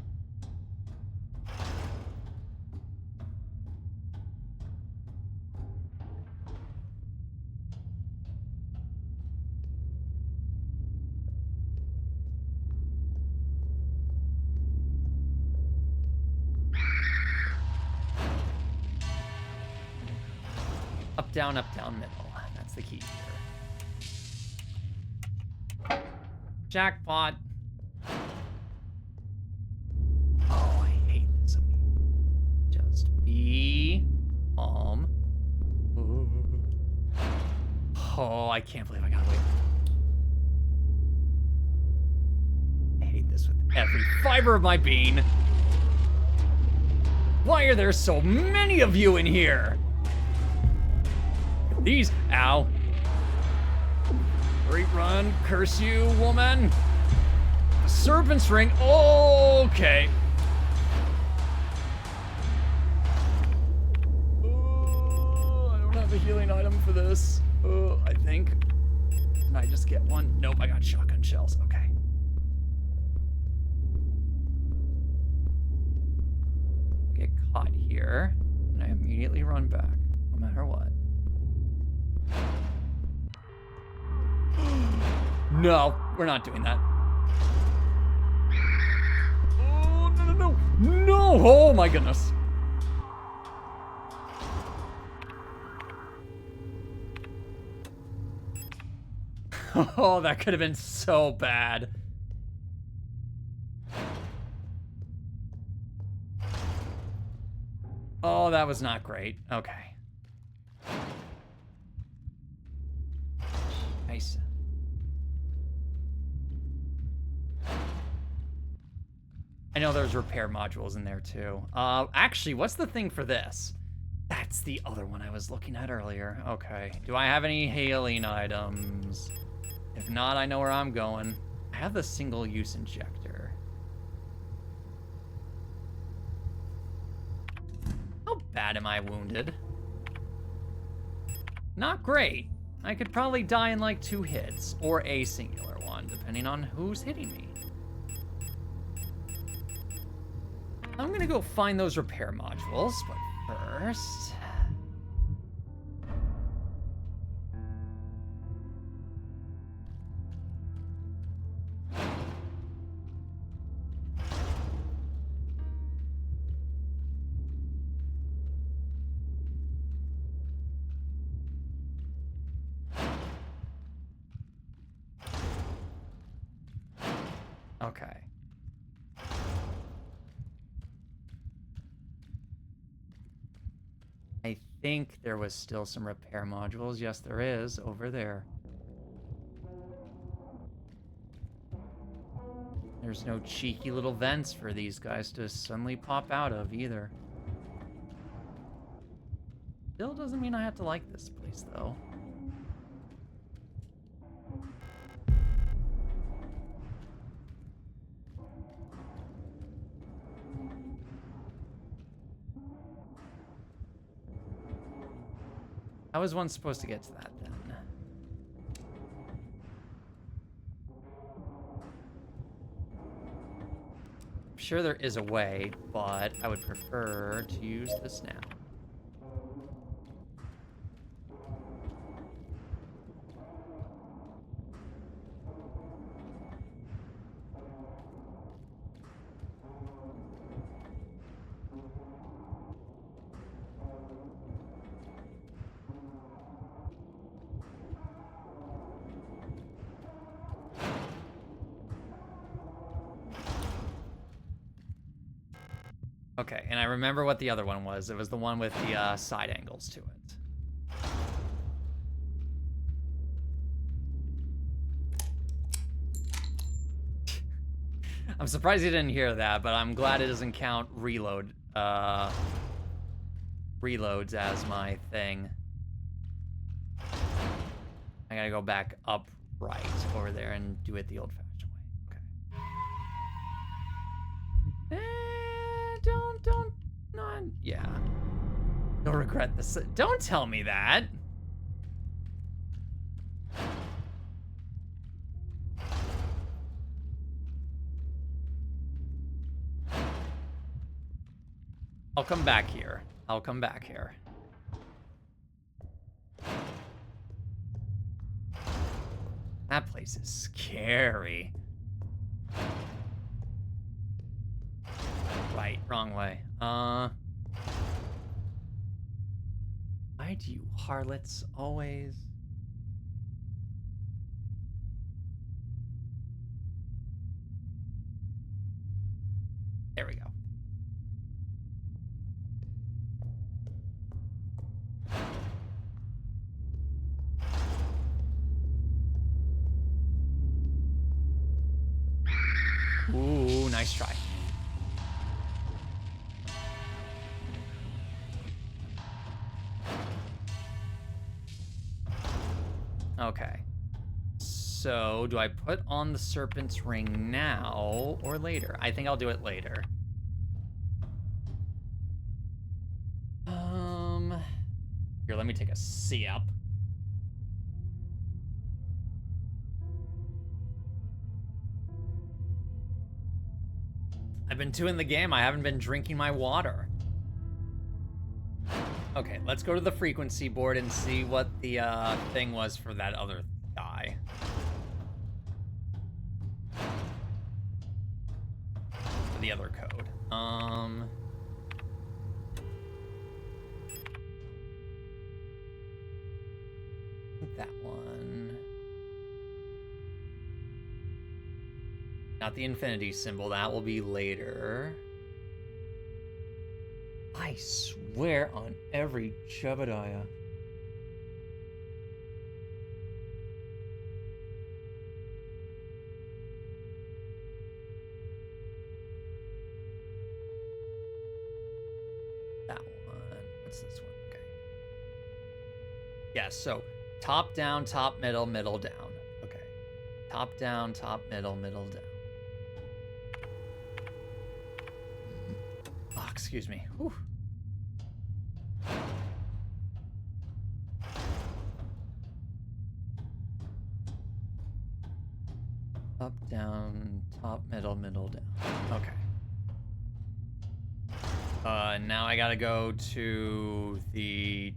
Up, down, middle. That's the key here. Jackpot. Oh, I hate this. Just be calm. Oh, I can't believe I gotta wait. I hate this with every fiber of my being. Why are there so many of you in here? These, ow. Great run, curse you, woman. A serpent's ring, okay. Oh, I don't have a healing item for this. Oh, I think. Can I just get one? Nope, I got shotgun shells, okay. Get caught here, and I immediately run back, no matter what. No, we're not doing that. Oh, no. No, oh my goodness. Oh, that could have been so bad. Oh, that was not great. Okay. Nice. I know there's repair modules in there too. Actually, what's the thing for this? That's the other one I was looking at earlier. Okay. Do I have any healing items? If not, I know where I'm going. I have the single-use injector. How bad am I wounded? Not great. I could probably die in like 2 hits, or a singular one, depending on who's hitting me. I'm gonna go find those repair modules, but first... Okay. I think there was still some repair modules. Yes, there is, over there. There's no cheeky little vents for these guys to suddenly pop out of either. Still doesn't mean I have to like this place, though. How was one supposed to get to that, then? I'm sure there is a way, but I would prefer to use this now. Okay, and I remember what the other one was. It was the one with the side angles to it. I'm surprised you didn't hear that, but I'm glad it doesn't count reloads as my thing. I gotta go back up right over there and do it the old-fashioned way. Okay. Yeah. Don't regret this. Don't tell me that. I'll come back here. I'll come back here. That place is scary. Right, wrong way. Why do you harlots always... There we go. Ooh, nice try. Okay. So, do I put on the serpent's ring now or later? I think I'll do it later. Here, let me take a C-up. I've been 2 in the game. I haven't been drinking my water. Okay, let's go to the frequency board and see what the thing was for that other guy. For the other code. That one. Not the infinity symbol, that will be later. I swear on every Jebediah. That one. What's this one? Okay. Yeah, so top down, top, middle, middle, down. Okay. Top down, top, middle, middle, down. Oh, excuse me. Whew. Up, down, top, middle, middle, down. Okay. Now I gotta go to the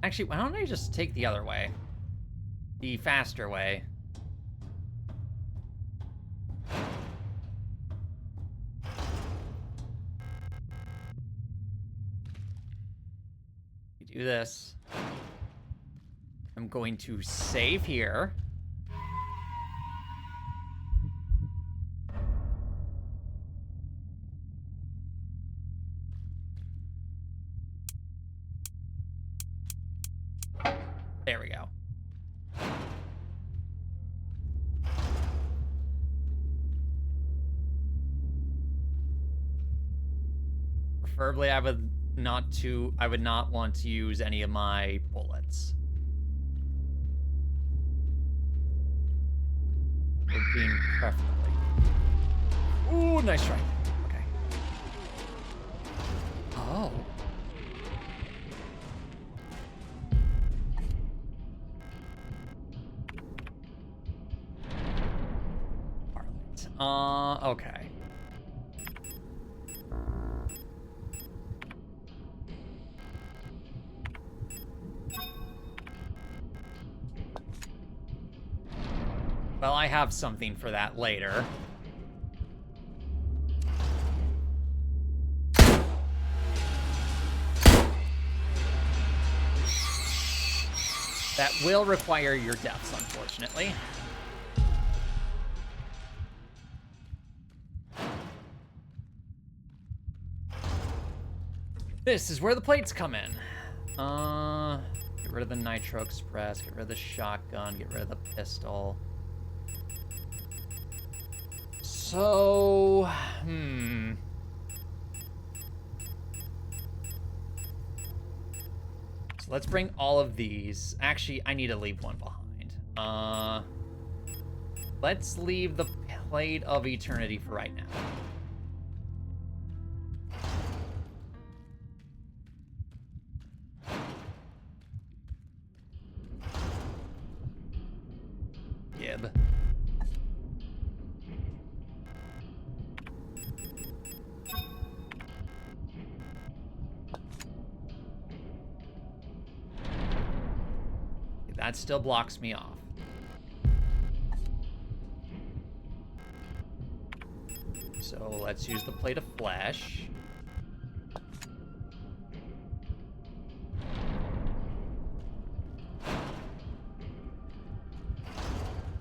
actually, why don't I just take the other way? The faster way. We do this. I'm going to save here. There we go. Preferably, I would not want to use any of my bullets. Would be preferably. Ooh, nice try. Okay. Oh. Okay. Well, I have something for that later. That will require your deaths, unfortunately. This is where the plates come in. Get rid of the Nitro Express, get rid of the shotgun, get rid of the pistol. So, So let's bring all of these. Actually, I need to leave one behind. Let's leave the Plate of Eternity for right now. Gib. That still blocks me off. So let's use the Plate of Flesh.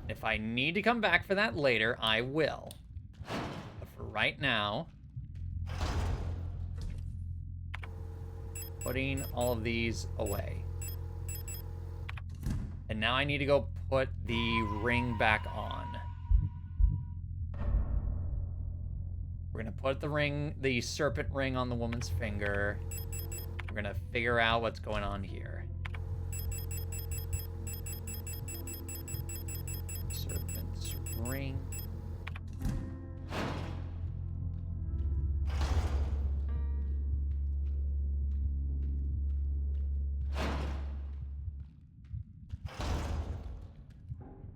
If I need to come back for that later, I will. But for right now, putting all of these away. And now I need to go put the ring back on. We're gonna put the serpent ring on the woman's finger. We're gonna figure out what's going on here. Serpent's ring.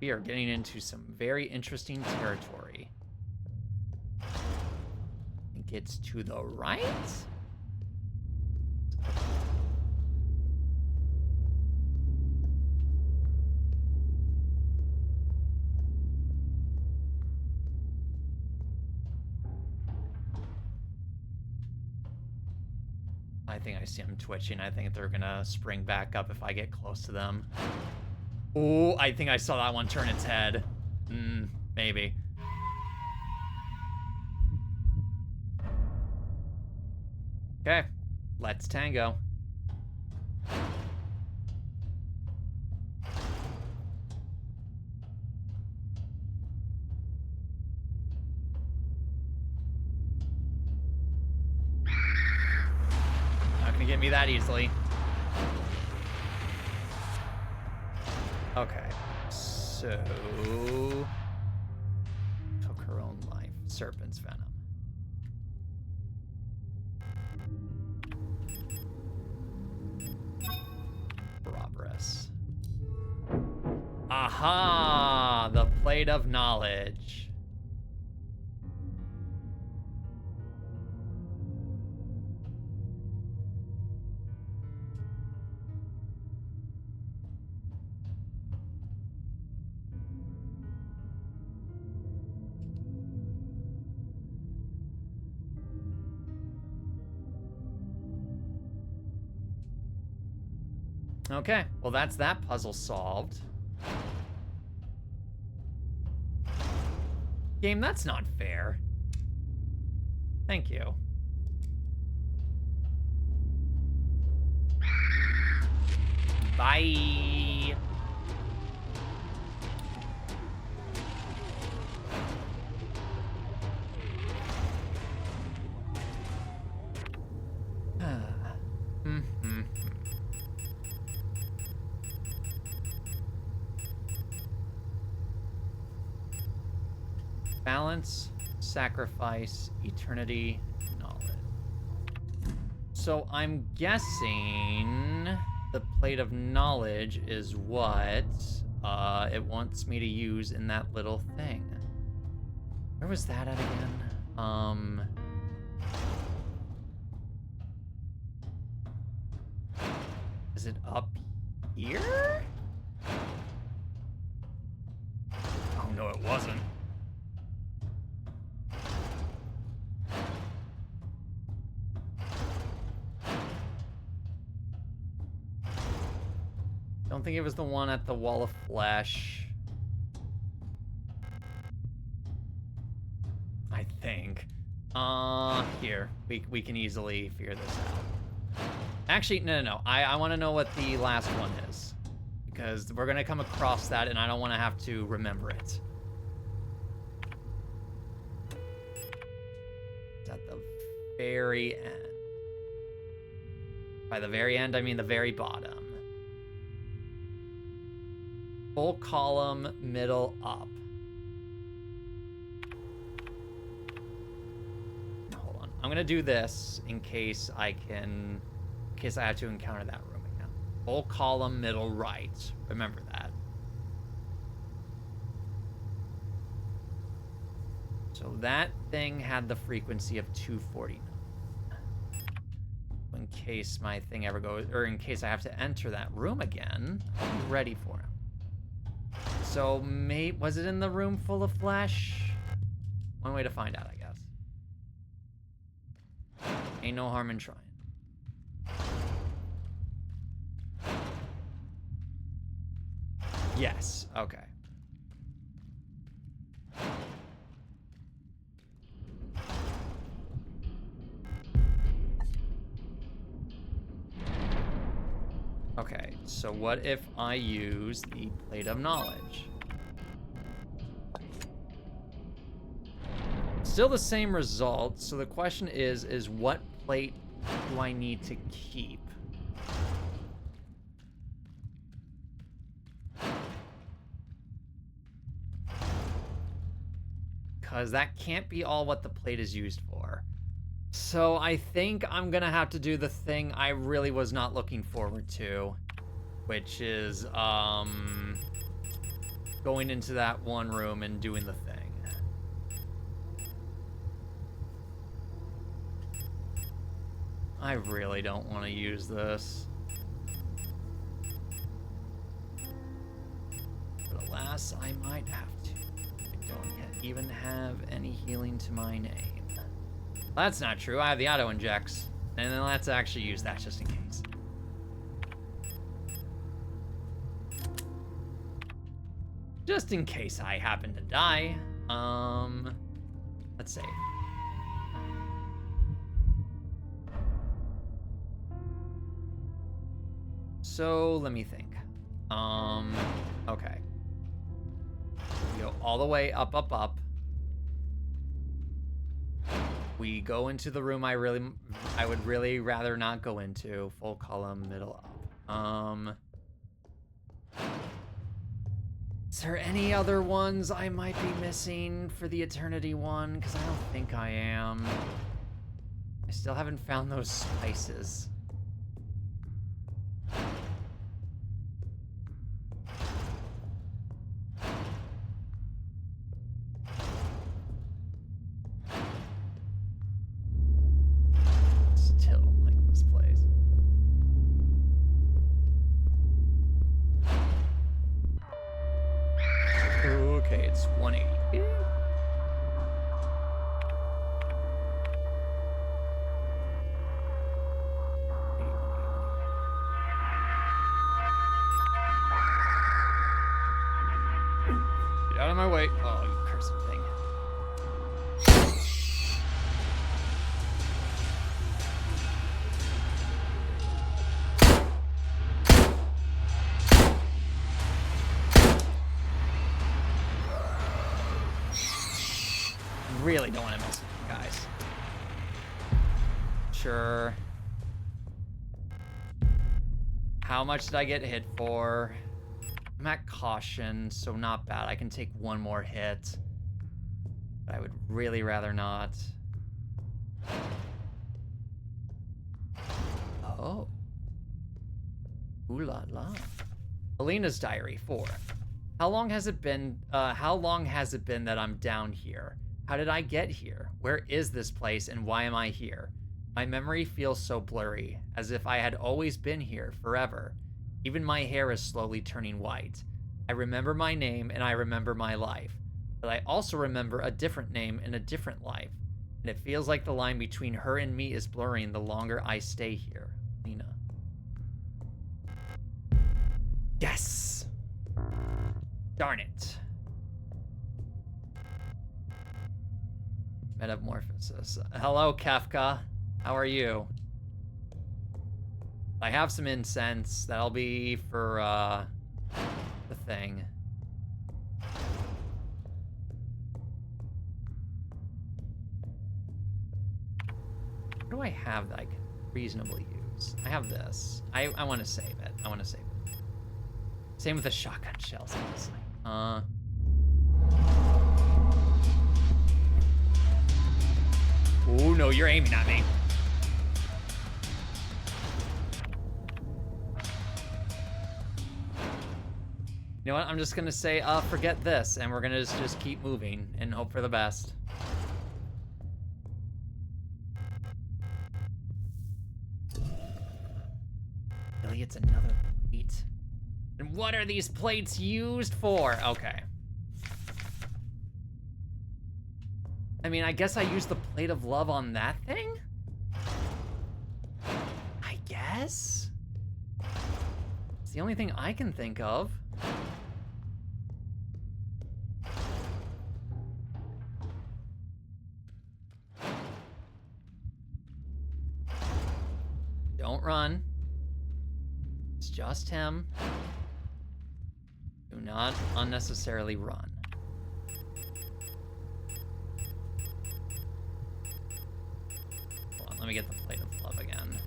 We are getting into some very interesting territory. I think it's to the right? I think I see them twitching. I think they're gonna spring back up if I get close to them. Oh, I think I saw that one turn its head. Maybe. Okay, let's tango. Not gonna get me that easily. Okay, so took her own life. Serpent's venom. Barbarous. Aha! The Plate of Knowledge. Okay, well that's that puzzle solved. Game, that's not fair. Thank you. Bye. Balance, sacrifice, eternity, knowledge. So I'm guessing the Plate of Knowledge is what it wants me to use in that little thing. Where was that at again? Is it up here? Oh no, it wasn't. Don't think it was the one at the Wall of Flesh. I think. Here. We can easily figure this out. Actually, no. I want to know what the last one is. Because we're going to come across that, and I don't want to have to remember it. It's at the very end. By the very end, I mean the very bottom. Full column, middle, up. Hold on. I'm going to do this in case I have to encounter that room again. Full column, middle, right. Remember that. So that thing had the frequency of 249. In case my thing ever goes, or in case I have to enter that room again, I'll be ready for him. So, was it in the room full of flesh? One way to find out, I guess. Ain't no harm in trying. Yes, okay. Okay, so what if I use the Plate of Knowledge? Still the same result, so the question is what plate do I need to keep? Because that can't be all what the plate is used for. So I think I'm gonna have to do the thing I really was not looking forward to, which is going into that one room and doing the thing. I really don't want to use this. But alas, I might have to. I don't yet even have any healing to my name. That's not true. I have the auto injects. And then let's actually use that just in case. Just in case I happen to die. Let's save. So let me think. Okay. We go all the way up, up, up. We go into the room I would really rather not go into. Full column, middle up. Is there any other ones I might be missing for the Eternity one? Because I don't think I am. I still haven't found those spices. Still don't like this place. Okay, it's 180. Get out of my way. Oh, you cursed thing. Really don't want to mess with you guys. Sure. How much did I get hit for? I'm at caution, so not bad. I can take one more hit. But I would really rather not. Oh. Ooh la la. Alina's diary 4. How long has it been that I'm down here? How did I get here? Where is this place and why am I here? My memory feels so blurry, as if I had always been here forever. Even my hair is slowly turning white. I remember my name and I remember my life, but I also remember a different name and a different life. And it feels like the line between her and me is blurring the longer I stay here. Lena. Yes! Darn it. Metamorphosis. Hello, Kafka. How are you? I have some incense. That'll be for, the thing. What do I have that I can reasonably use? I have this. I want to save it. I want to save it. Same with the shotgun shells, honestly. Oh, no, you're aiming at me. You know what? I'm just gonna say, forget this, and we're gonna just keep moving and hope for the best. Really, it's another plate. And what are these plates used for? Okay. I mean, I guess I used the plate of love on that thing? I guess? It's the only thing I can think of. Don't run. It's just him. Do not unnecessarily run. Hold on, let me get the plate of love again.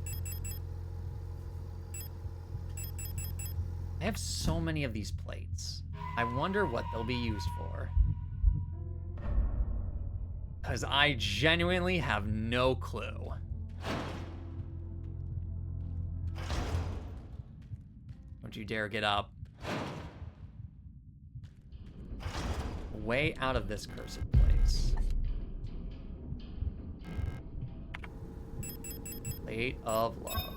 I have so many of these plates. I wonder what they'll be used for. Because I genuinely have no clue. Don't you dare get up. Way out of this cursed place. Plate of love.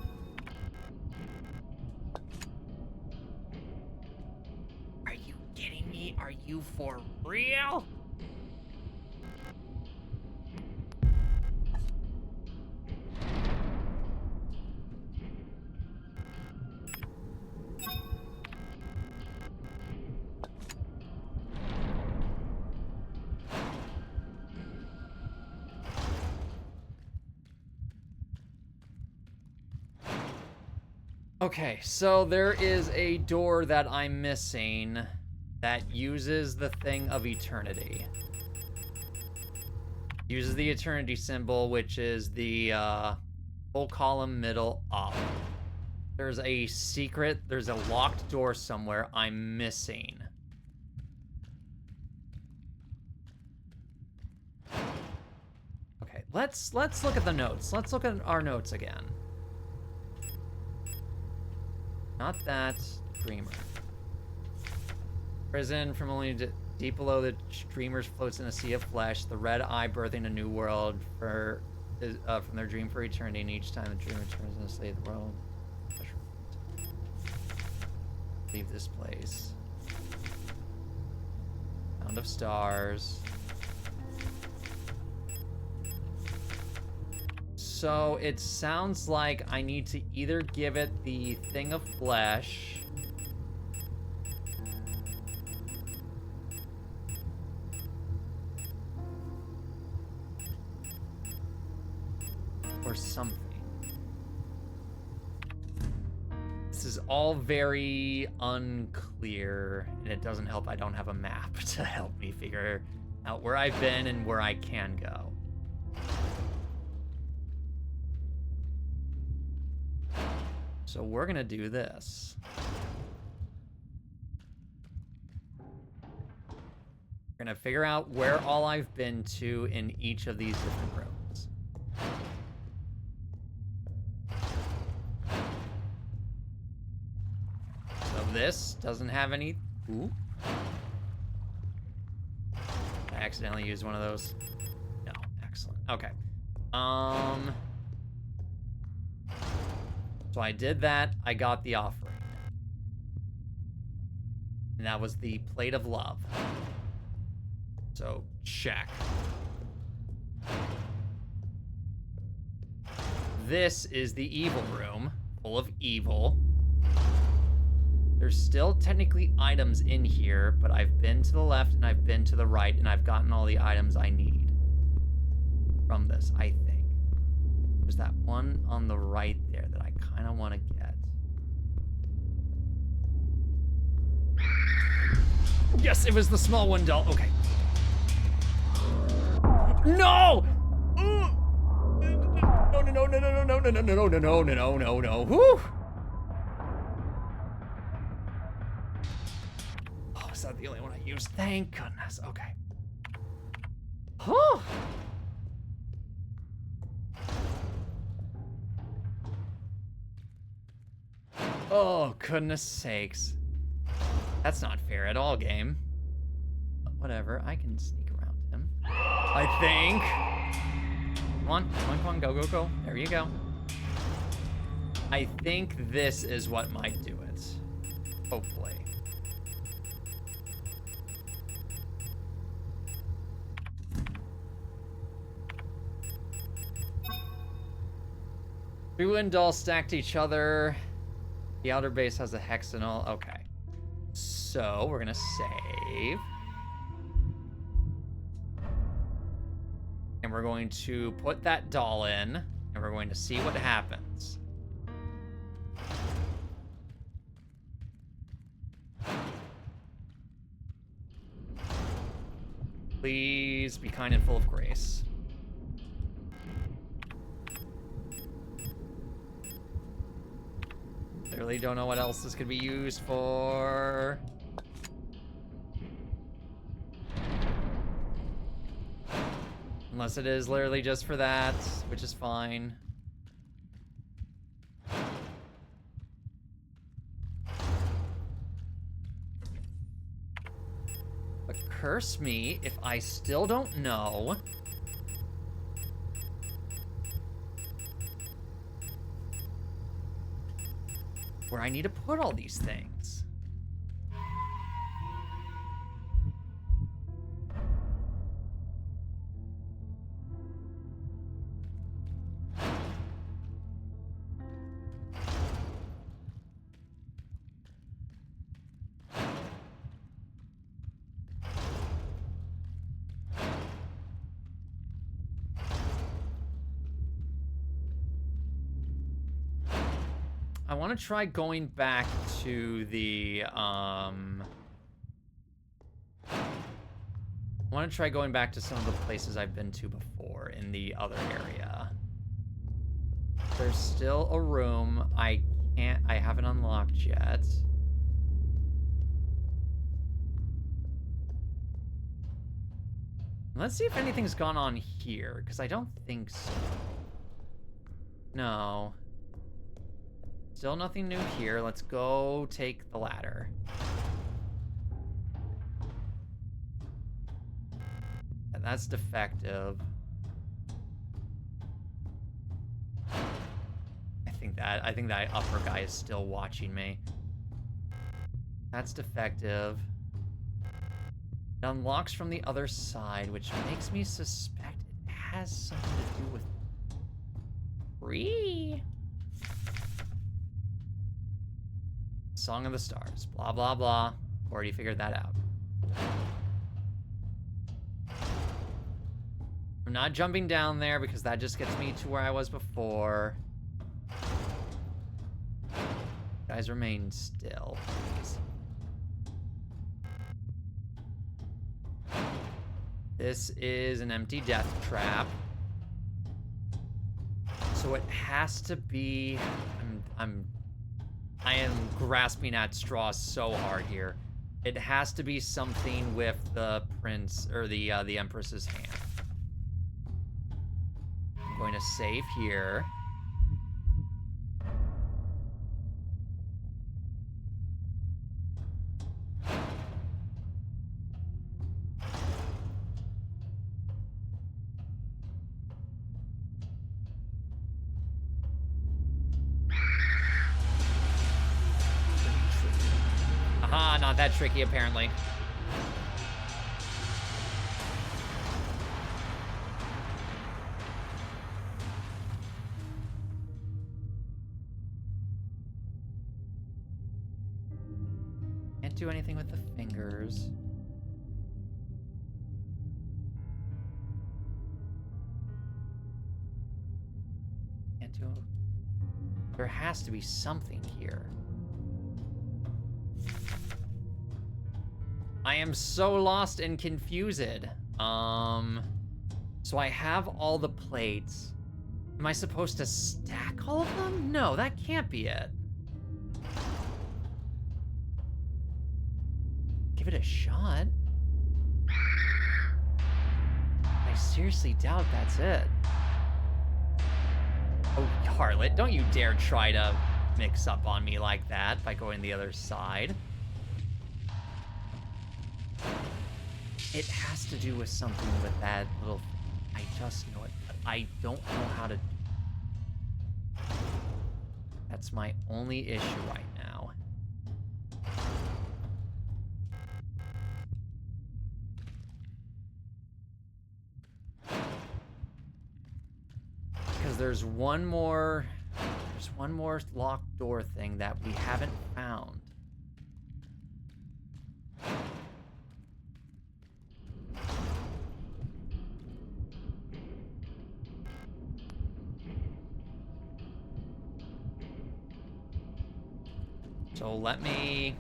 Are you kidding me? Are you for real? Okay, so there is a door that I'm missing that uses the thing of eternity. Uses the eternity symbol, which is the full column middle up. There's a secret, there's a locked door somewhere I'm missing. Okay, let's look at the notes. Let's look at our notes again. Not that. Dreamer. Prison from only deep below the dreamers floats in a sea of flesh. The red eye birthing a new world from their dream for eternity. And each time the dream returns in a state of the world. Leave this place. Sound of stars. So it sounds like I need to either give it the thing of flesh or something. This is all very unclear, and it doesn't help I don't have a map to help me figure out where I've been and where I can go. So we're gonna do this. We're gonna figure out where all I've been to in each of these different rooms. So this doesn't have any... Ooh. I accidentally used one of those. No, excellent. Okay. So I did that, I got the offering. And that was the plate of love. So, check. This is the evil room, full of evil. There's still technically items in here, but I've been to the left and I've been to the right, and I've gotten all the items I need from this, I think. There's that one on the right there that I kind of want to get. Yes, it was the small one, doll. Okay. No! No, no, no, no, no, no, no, no, no, no, no, no, no, no, no. Whew! Oh, is that the only one I used? Thank goodness. Okay. Huh. Oh, goodness sakes. That's not fair at all, game. But whatever, I can sneak around him. I think. Come on, come on, come on, go, go, go. There you go. I think this is what might do it. Hopefully. Three wind dolls stacked to each other. The outer base has a hexagonal. Okay. So we're gonna save. And we're going to put that doll in, and we're going to see what happens. Please be kind and full of grace. Literally don't know what else this could be used for. Unless it is literally just for that, which is fine. But curse me if I still don't know where I need to put all these things. I want to try going back to the, I want to try going back to some of the places I've been to before in the other area. There's still a room I haven't unlocked yet. Let's see if anything's gone on here, because I don't think so. No. Still nothing new here. Let's go take the ladder. And that's defective. I think that upper guy is still watching me. That's defective. It unlocks from the other side, which makes me suspect it has something to do with Bree. Song of the Stars. Blah, blah, blah. Already figured that out. I'm not jumping down there because that just gets me to where I was before. Guys, remain still, please. This is an empty death trap. So it has to be... I am grasping at straws so hard here. It has to be something with the prince, or the Empress's hand. I'm going to save here. Aha, not that tricky, apparently. Can't do anything with the fingers. do? There has to be something here. I am so lost and confused. So I have all the plates. Am I supposed to stack all of them? No, that can't be it. Give it a shot. I seriously doubt that's it. Oh, Harlot, don't you dare try to mix up on me like that by going the other side. It has to do with something with that little thing. I just know it, but I don't know how to... That's my only issue right now. Because there's one more locked door thing that we haven't found. So let me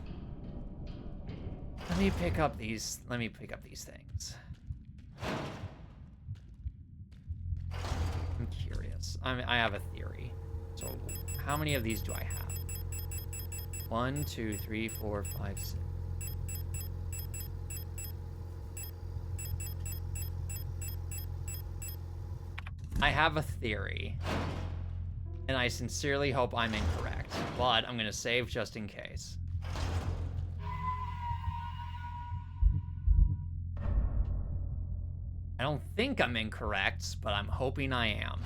pick up these things. I'm curious. I have a theory. So how many of these do I have? 1, 2, 3, 4, 5, 6. I have a theory. And I sincerely hope I'm incorrect, but I'm gonna save just in case. I don't think I'm incorrect, but I'm hoping I am.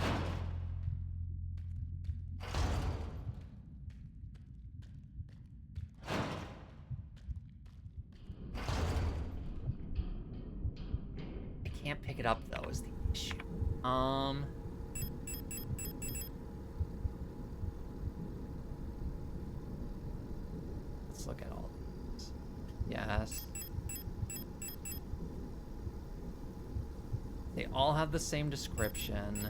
I can't pick it up though, is the issue. Let's look at all these. Yes. They all have the same description.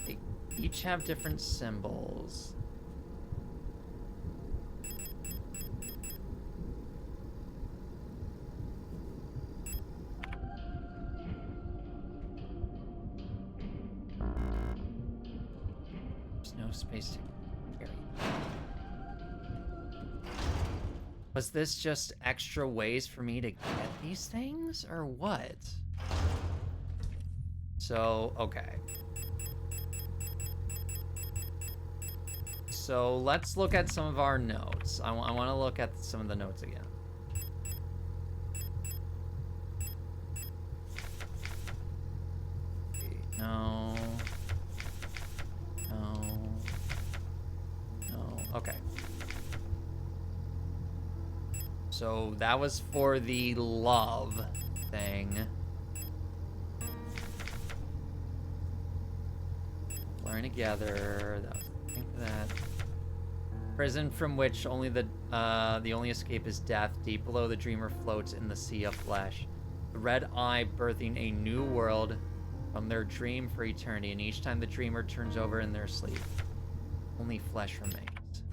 They each have different symbols. There's no space to carry. Was this just extra ways for me to get these things, or what? So, okay. So let's look at some of our notes. I want to look at some of the notes again. No. No. No. Okay. So that was for the love thing. Learn together. That was the thing for that. Prison from which only the only escape is death. Deep below, the dreamer floats in the sea of flesh. The red eye birthing a new world from their dream for eternity, and each time the dreamer turns over in their sleep, only flesh remains.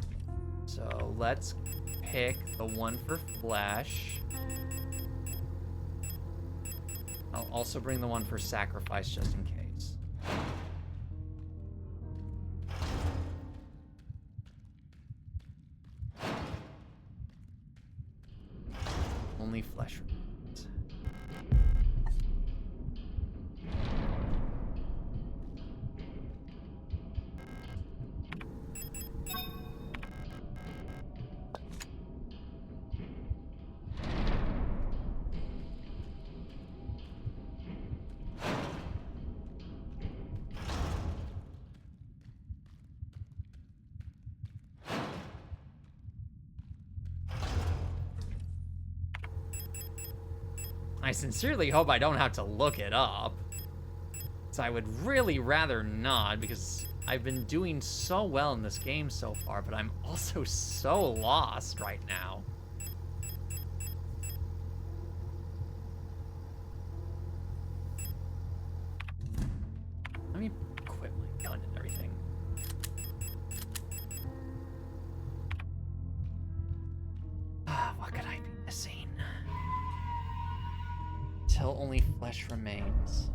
So let's pick the one for flesh. I'll also bring the one for sacrifice just in case. Only flesh remains. I sincerely hope I don't have to look it up. So I would really rather not, because I've been doing so well in this game so far, but I'm also so lost right now. missing? Till only flesh remains.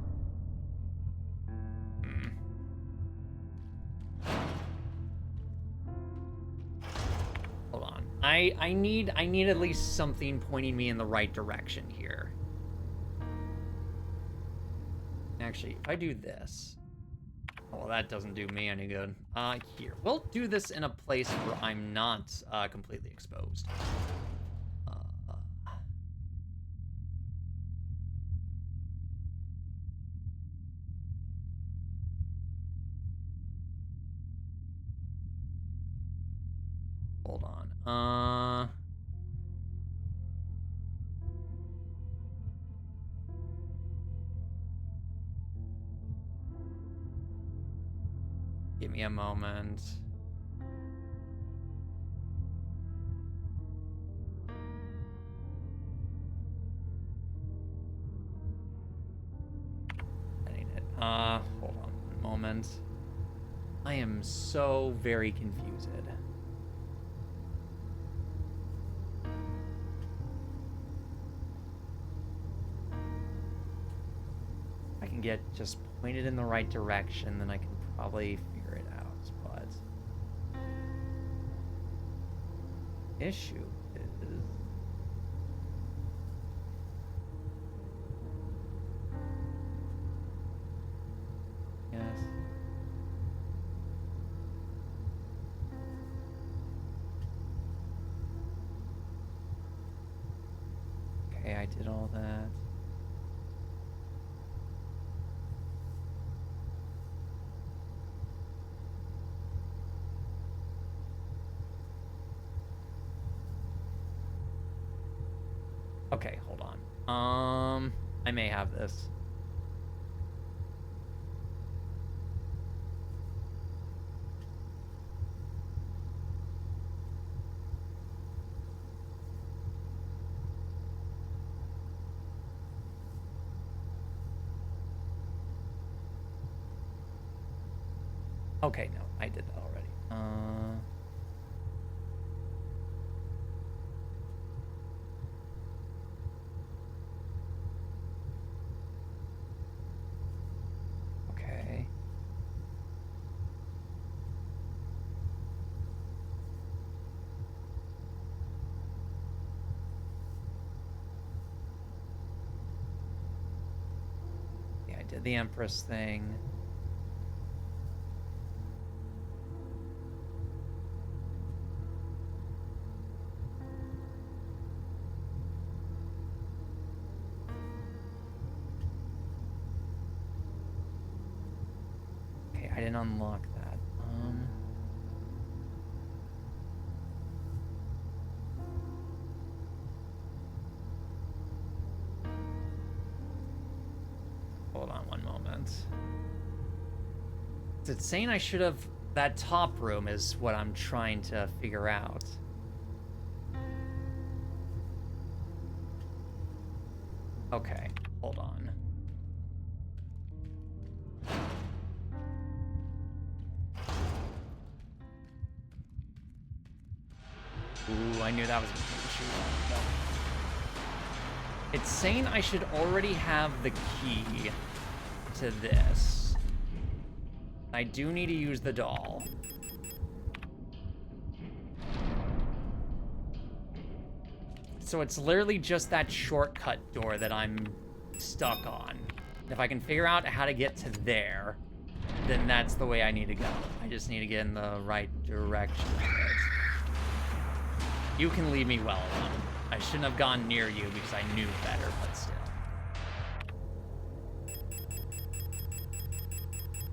Hold on. I need at least something pointing me in the right direction here. Actually, if I do this... Well, that doesn't do me any good. Here. We'll do this in a place where I'm not completely exposed. Hold on. Give me a moment. I need it. Hold on one moment. I am so very confused. I can get just pointed in the right direction, then I can probably figure it out, but issue is yes. Okay, I did all that. Okay, hold on. I may have this. Okay, no, I did that already. Okay. Yeah, I did the Empress thing. I didn't unlock that. Hold on one moment. Is it saying I should have... That top room is what I'm trying to figure out. Okay, hold on. Ooh, I knew that was an issue. It's saying I should already have the key to this. I do need to use the doll. So it's literally just that shortcut door that I'm stuck on. If I can figure out how to get to there, then that's the way I need to go. I just need to get in the right direction of it. You can leave me well alone. I shouldn't have gone near you because I knew better, but still.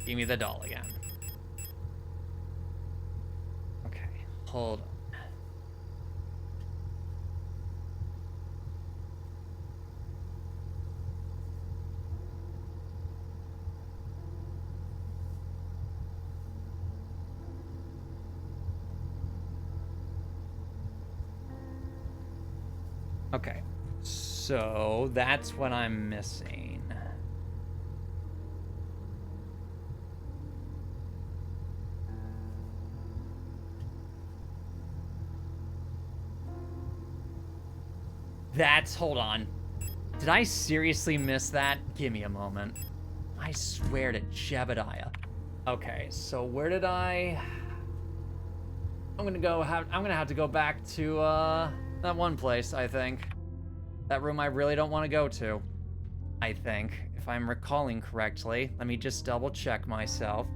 Give me the doll again. Okay, hold on. Okay, so that's what I'm missing. Hold on. Did I seriously miss that? Give me a moment. I swear to Jebediah. Okay, so where did I'm gonna have to go back to that one place, I think. That room I really don't want to go to. I think, if I'm recalling correctly. Let me just double check myself.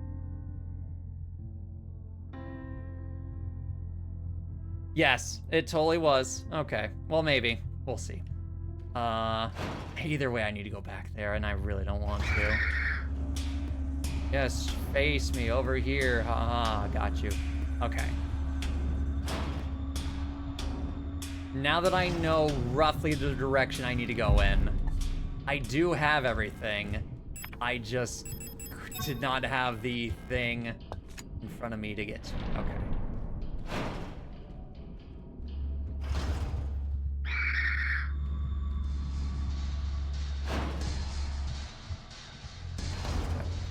Yes, it totally was. Okay, well maybe. We'll see. Either way, I need to go back there, and I really don't want to. Yes, face me over here. Haha, got you. Okay. Now that I know roughly the direction I need to go in, I do have everything. I just did not have the thing in front of me to get to. Okay.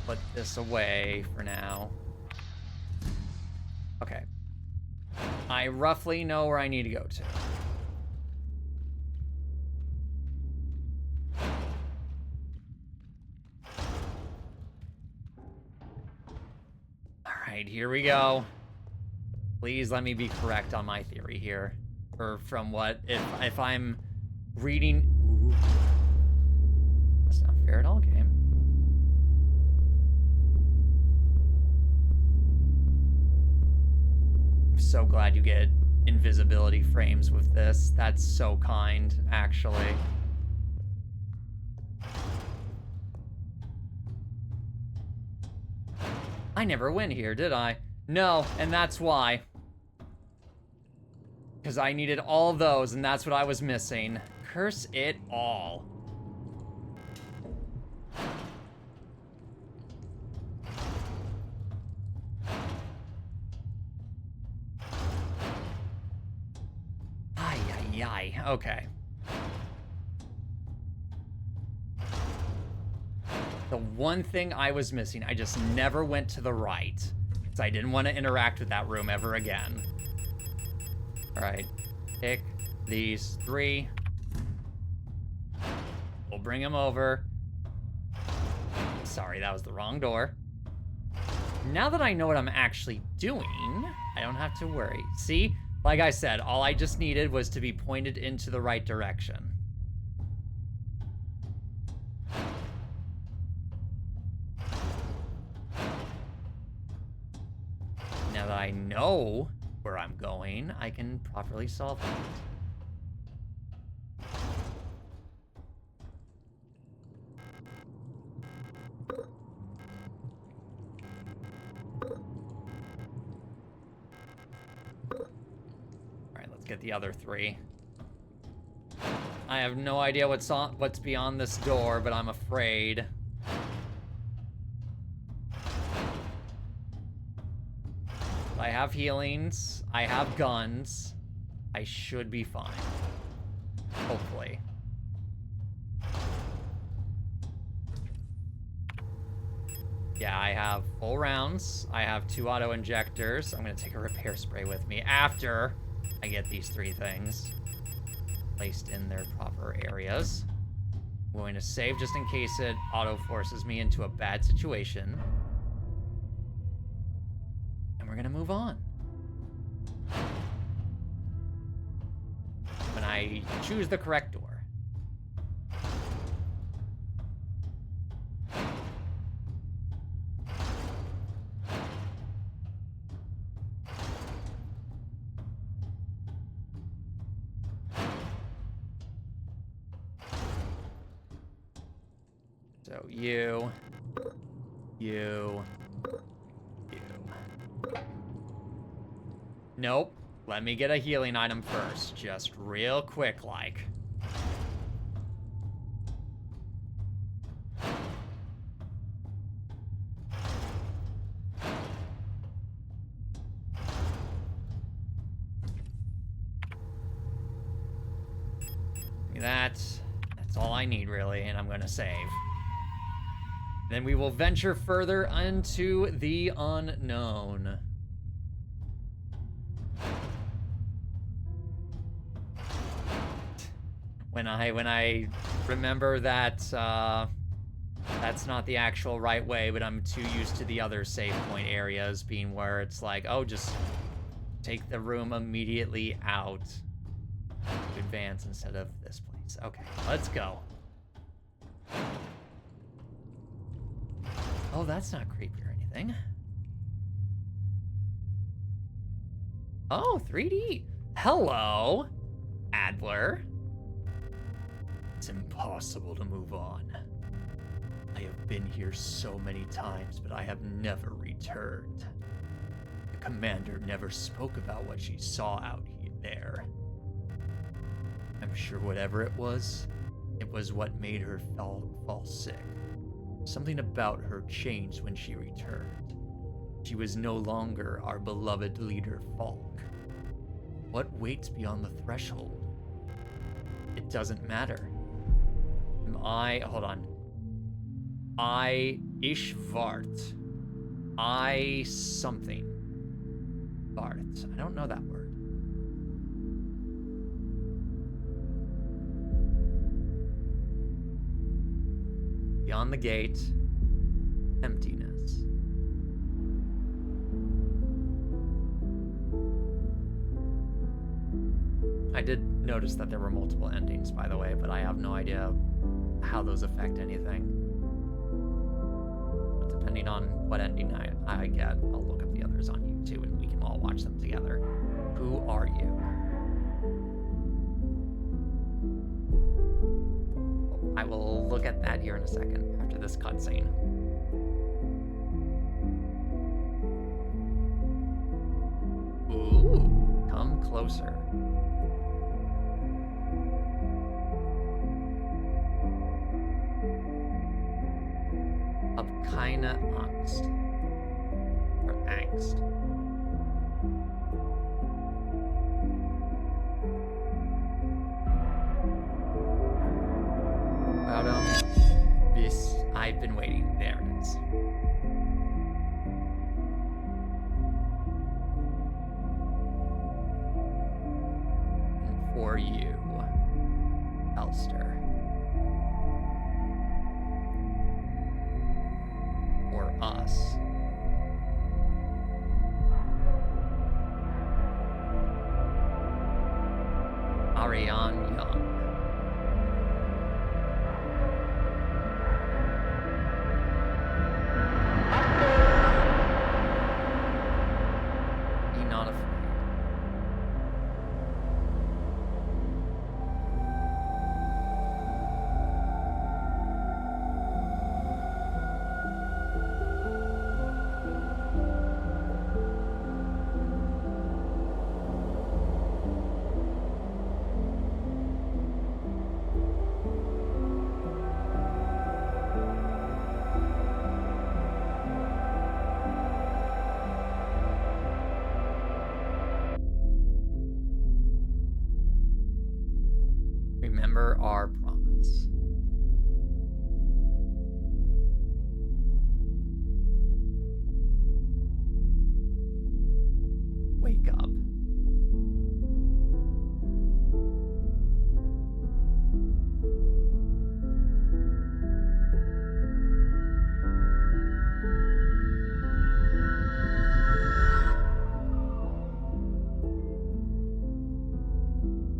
Put this away for now. Okay. I roughly know where I need to go to. Alright, here we go. Please let me be correct on my theory here. Or from what, if I'm reading... Ooh. That's not fair at all, game. I'm so glad you get invisibility frames with this. That's so kind, actually. I never went here, did I? No, and that's why. Because I needed all of those, and that's what I was missing. Curse it all. Okay. The one thing I was missing, I just never went to the right. So I didn't want to interact with that room ever again. Alright. Pick these 3. We'll bring them over. Sorry, that was the wrong door. Now that I know what I'm actually doing, I don't have to worry. See? Like I said, all I just needed was to be pointed into the right direction. Now that I know where I'm going, I can properly solve it. Get the other 3. I have no idea what's beyond this door, but I'm afraid. I have healings. I have guns. I should be fine. Hopefully. Yeah, I have full rounds. I have 2 auto injectors. I'm gonna take a repair spray with me after I get these 3 things placed in their proper areas. I'm going to save just in case it auto forces me into a bad situation. And we're gonna move on. When I choose the correct door. So you. Nope. Let me get a healing item first, just real quick like. That's all I need really, and I'm gonna save. Then we will venture further into the unknown. When I remember that that's not the actual right way, but I'm too used to the other save point areas being where it's like, oh, just take the room immediately out to advance instead of this place. Okay, let's go. Oh, that's not creepy or anything. Oh, 3D. Hello, Adler. It's impossible to move on. I have been here so many times, but I have never returned. The commander never spoke about what she saw out there. I'm sure whatever it was what made her fall sick. Something about her changed when she returned. She was no longer our beloved leader, Falk. What waits beyond the threshold? It doesn't matter. Hold on. Ishvart. Something. Vart. I don't know that word. Beyond the gate, emptiness. I did notice that there were multiple endings, by the way, but I have no idea how those affect anything. But depending on what ending I get, I'll look up the others on YouTube and we can all watch them together. Who are you? I will look at that here in a second after this cutscene. Ooh, come closer. Of keine Angst. Or Angst. This, I've been waiting. There it is. And for you, Elster. For us. Ariane Young. Remember our promise. Wake up.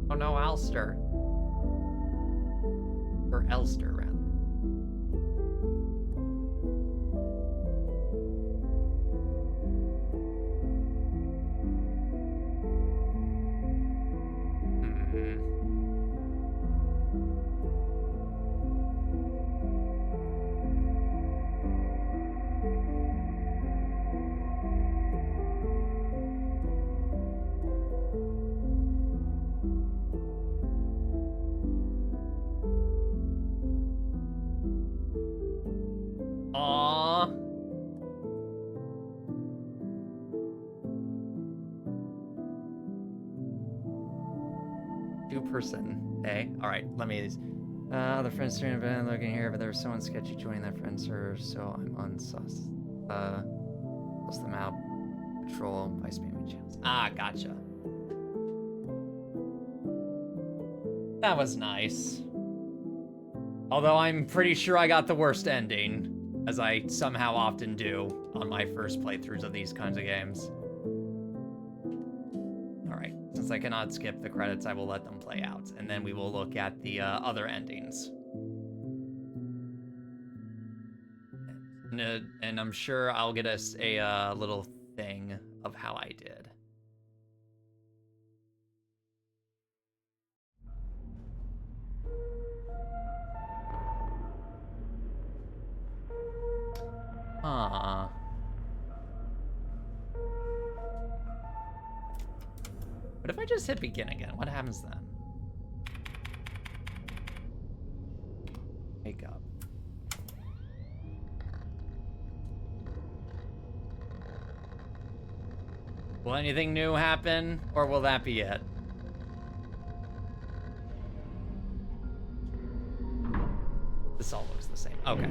Oh no, Alster. Or Elster, rather. Aww. Two-person. Okay. All right. Let me. The friends have been looking here, but there was someone sketchy joining that friend server, so I'm unsus. Plus them out. Patrol by spamming channels. Ah, gotcha. That was nice. Although I'm pretty sure I got the worst ending, as I somehow often do on my first playthroughs of these kinds of games. Alright, since I cannot skip the credits, I will let them play out, and then we will look at the other endings. And I'm sure I'll get us a little thing of how I did. Huh. But if I just hit begin again, what happens then? Wake up. Will anything new happen, or will that be it? This all looks the same. Okay.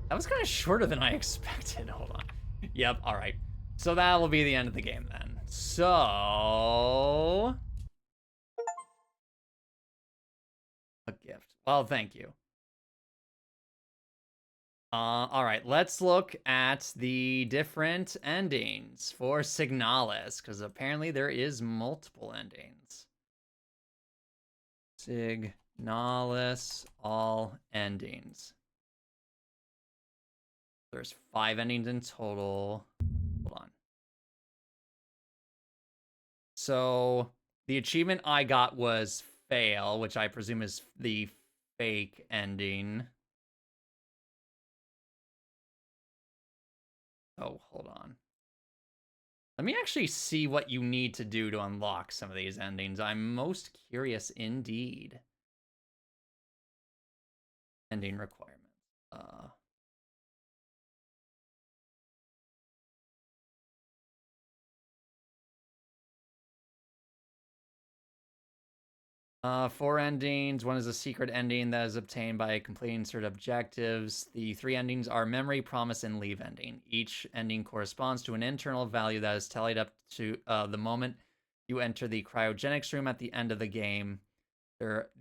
That was kind of shorter than I expected. Hold on. Yep, alright. So that will be the end of the game then. So... a gift. Well, thank you. Alright, let's look at the different endings for Singalis, because apparently there is multiple endings. Singalis, all endings. There's 5 endings in total. Hold on. So the achievement I got was fail, which I presume is the fake ending. Oh, hold on. Let me actually see what you need to do to unlock some of these endings. I'm most curious indeed. Ending requirements. Four endings. One is a secret ending that is obtained by completing certain objectives. The 3 endings are memory, promise, and leave ending. Each ending corresponds to an internal value that is tallied up to the moment you enter the cryogenics room at the end of the game.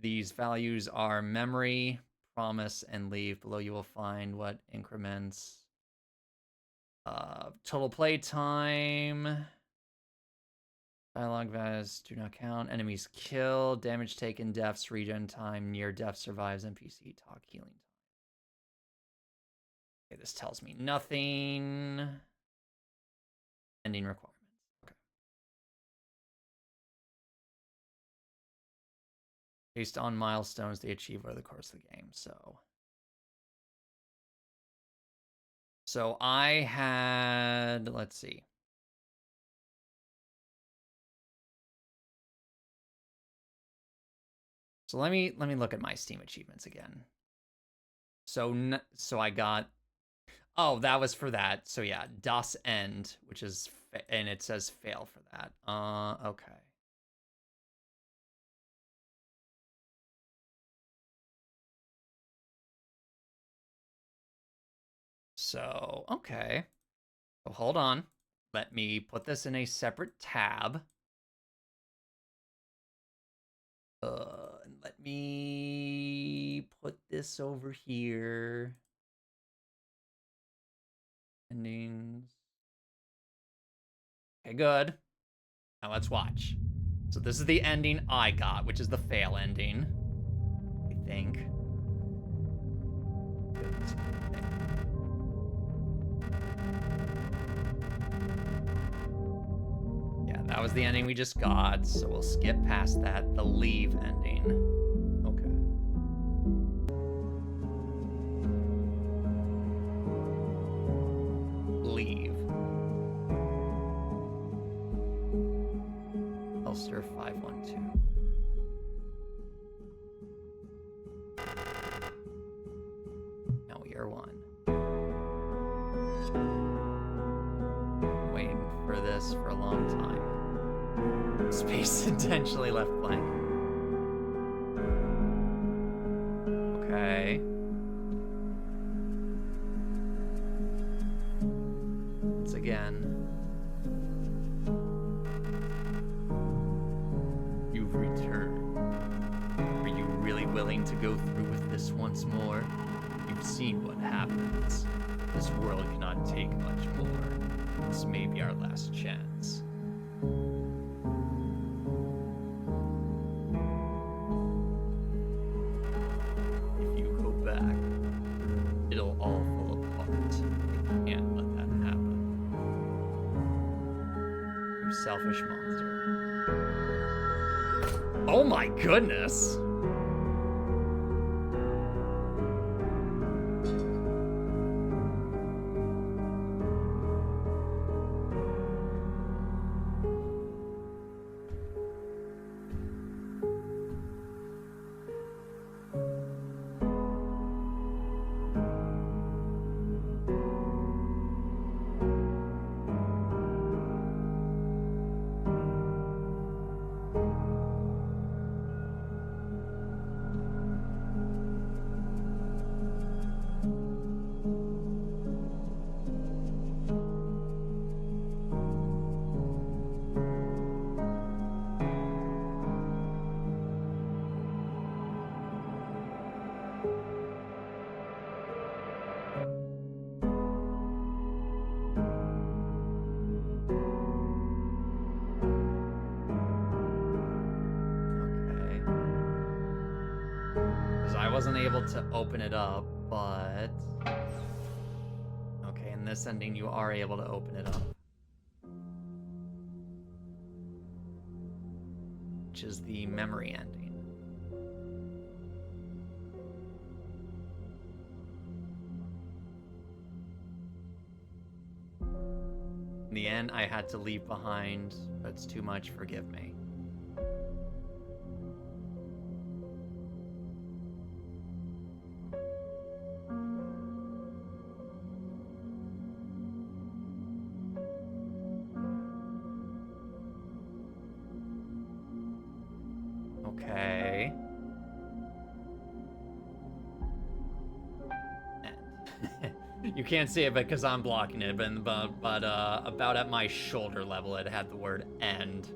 These values are memory, promise, and leave. Below you will find what increments. Total play time. Dialogue values do not count. Enemies killed. Damage taken. Deaths. Regen time. Near death survives. NPC talk. Healing time. Okay, this tells me nothing. Ending requirements. Okay. Based on milestones they achieve over the course of the game. So I had, let's see. So let me look at my Steam achievements again. So I got, oh, that was for that. So yeah, Das End, which is, and it says fail for that. Okay. So, okay. So hold on. Let me put this in a separate tab. And let me put this over here. Endings. Okay, good. Now let's watch. So this is the ending I got, which is the fail ending. I think. Yeah, that was the ending we just got, so we'll skip past that. The leave ending. Okay. Leave. Elster 512. Now we are one. Waiting for this for a long time. Space intentionally left blank. Okay. Once again. You've returned. Are you really willing to go through with this once more? You've seen what happens. This world cannot take much more. This may be our last chance. If you go back, it'll all fall apart. You can't let that happen. You selfish monster. Oh my goodness! Wasn't able to open it up, but okay, in this ending you are able to open it up, which is the memory ending. In the end, I had to leave behind. That's too much, forgive me. Okay. You can't see it because I'm blocking it, but about at my shoulder level, it had the word end.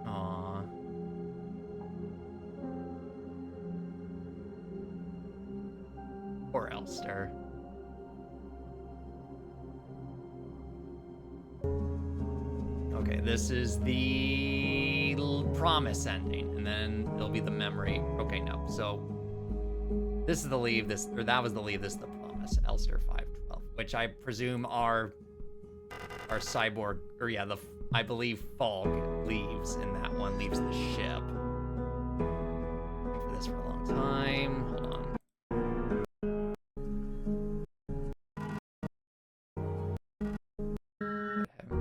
Aww. Poor Elster. Okay, this is the promise ending, and then it'll be the memory. Okay, no. So this is the leave. That was the leave. This is the promise. Elster 512, which I presume our cyborg, or yeah, I believe Falk leaves in that one. Leaves the ship. Wait for this for a long time. Hold on.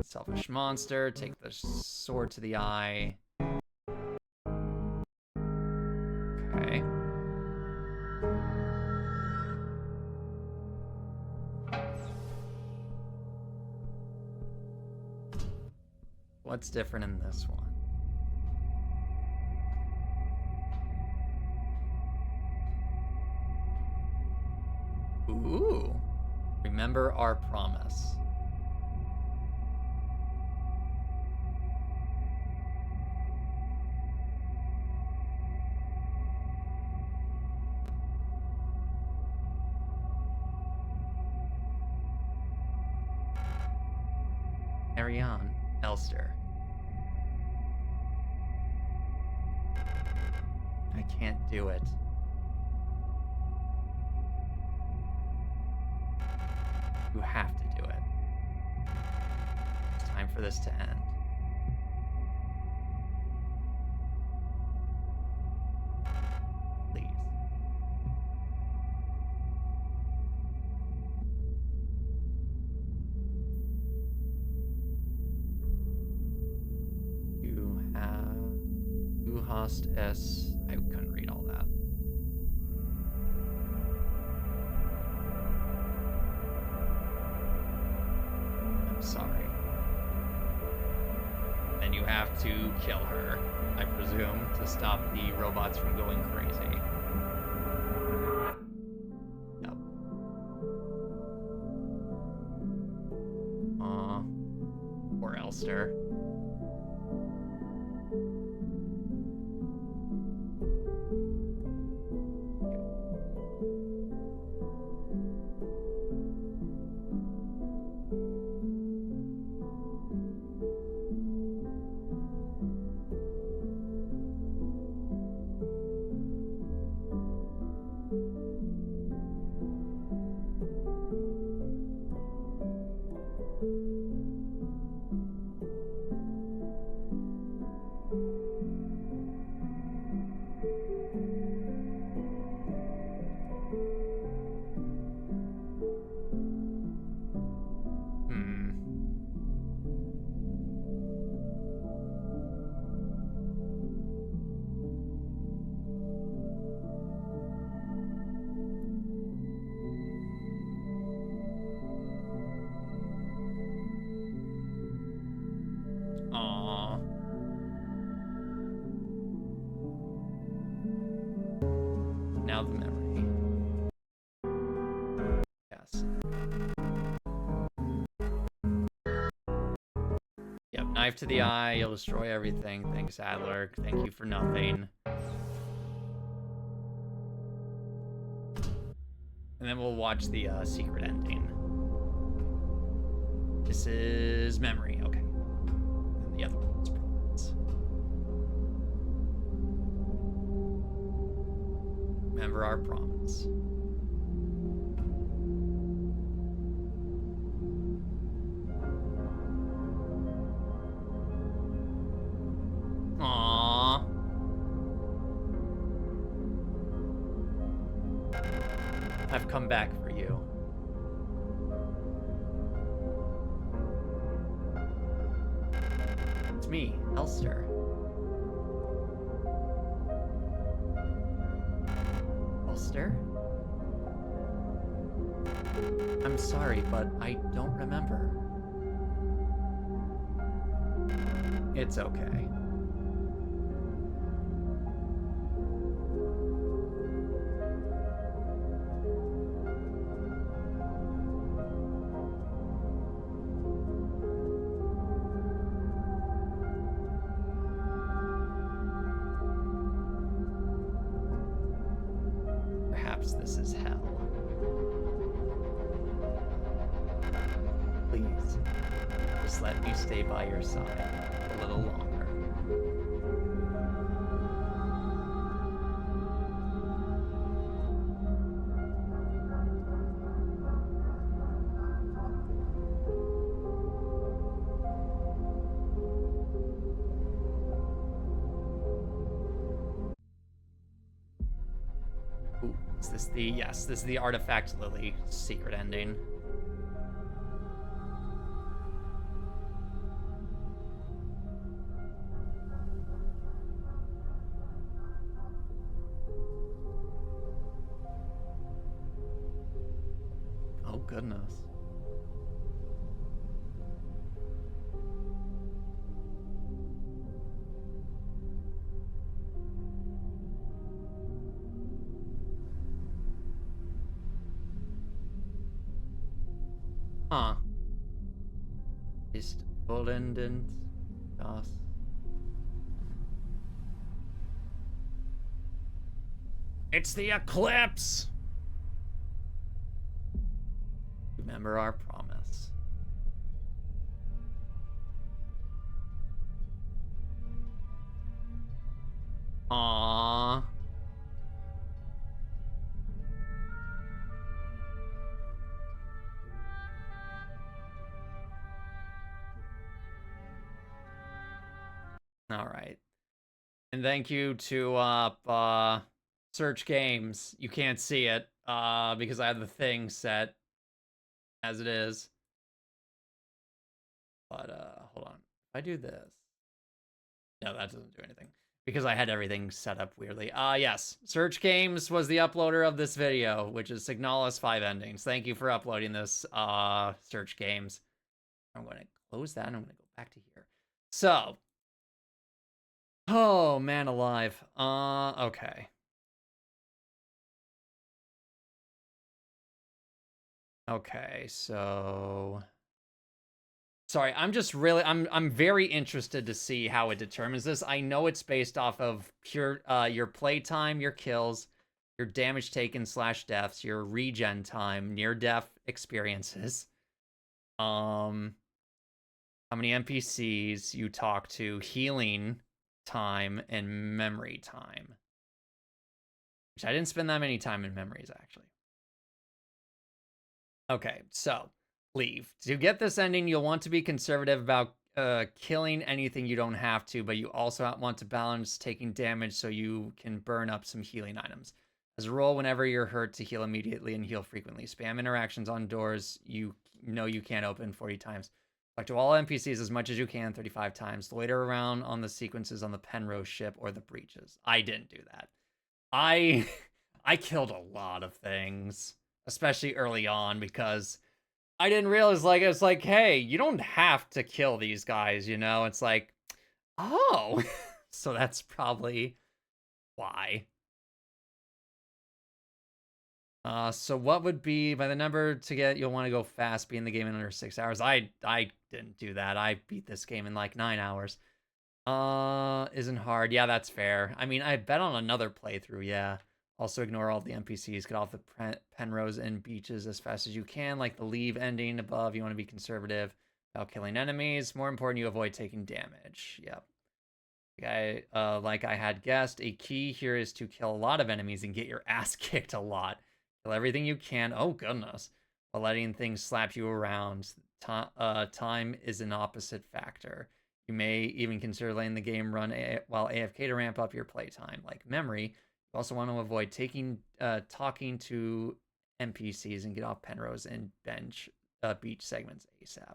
Selfish monster, take the sword to the eye. Okay. What's different in this one? Ooh. Remember our promise. Carry on, Elster. I can't do it. You have to do it. It's time for this to end. Please. Hast es. I couldn't read all that. I'm sorry. Then you have to kill her, I presume, to stop the robots from going crazy. Yep. Elster. Aww. Now the memory. Yes. Yep, knife to the eye, you'll destroy everything. Thanks, Adler. Thank you for nothing. And then we'll watch the secret ending. This is memory, okay. And the other one's promise. Remember our promise. Aww. I've come back for you. It's me, Elster. Elster? I'm sorry, but I don't remember. It's okay. Perhaps this is hell. Please, just let me stay by your side a little longer. Ooh, is this the, yes, this is the Artifact Lily secret ending. Oh, goodness. Huh. Ist vollendend das. It's the eclipse! Remember our promise. Aww. All right. And thank you to Search Games. You can't see it because I have the thing set as it is. But hold on. If I do this. No, that doesn't do anything. Because I had everything set up weirdly. Yes. Search Games was the uploader of this video, which is Singalis 5 Endings. Thank you for uploading this, Search Games. I'm going to close that and I'm going to go back to here. So. Oh, man alive. Okay. Okay, so Sorry, I'm just really I'm very interested to see how it determines this. I know it's based off of pure your playtime, your kills, your damage taken / deaths, your regen time, near death experiences, how many NPCs you talk to, healing time, and memory time. Which I didn't spend that many time in memories actually. Okay, so leave. To get this ending, you'll want to be conservative about killing anything you don't have to, but you also want to balance taking damage so you can burn up some healing items. As a rule, whenever you're hurt, to heal immediately and heal frequently. Spam interactions on doors you know you can't open 40 times. Talk to all NPCs as much as you can 35 times. Loiter around on the sequences on the Penrose ship or the breaches. I didn't do that. I I killed a lot of things, especially early on, because I didn't realize, like, it's like, hey, you don't have to kill these guys, you know? It's like, oh, so that's probably why. So what would be, by the number to get, you'll want to go fast, be in the game in under 6 hours. I didn't do that. I beat this game in like 9 hours. Isn't hard. Yeah, that's fair. I mean, I bet on another playthrough, yeah. Also ignore all the NPCs. Get off the Penrose and beaches as fast as you can. Like the leave ending above, you want to be conservative about killing enemies. More important, you avoid taking damage. Yep. Like I had guessed, a key here is to kill a lot of enemies and get your ass kicked a lot. Kill everything you can. Oh, goodness. While letting things slap you around. Time is an opposite factor. You may even consider letting the game run while AFK to ramp up your playtime. Like memory, you also want to avoid talking to NPCs and get off Penrose and beach segments ASAP.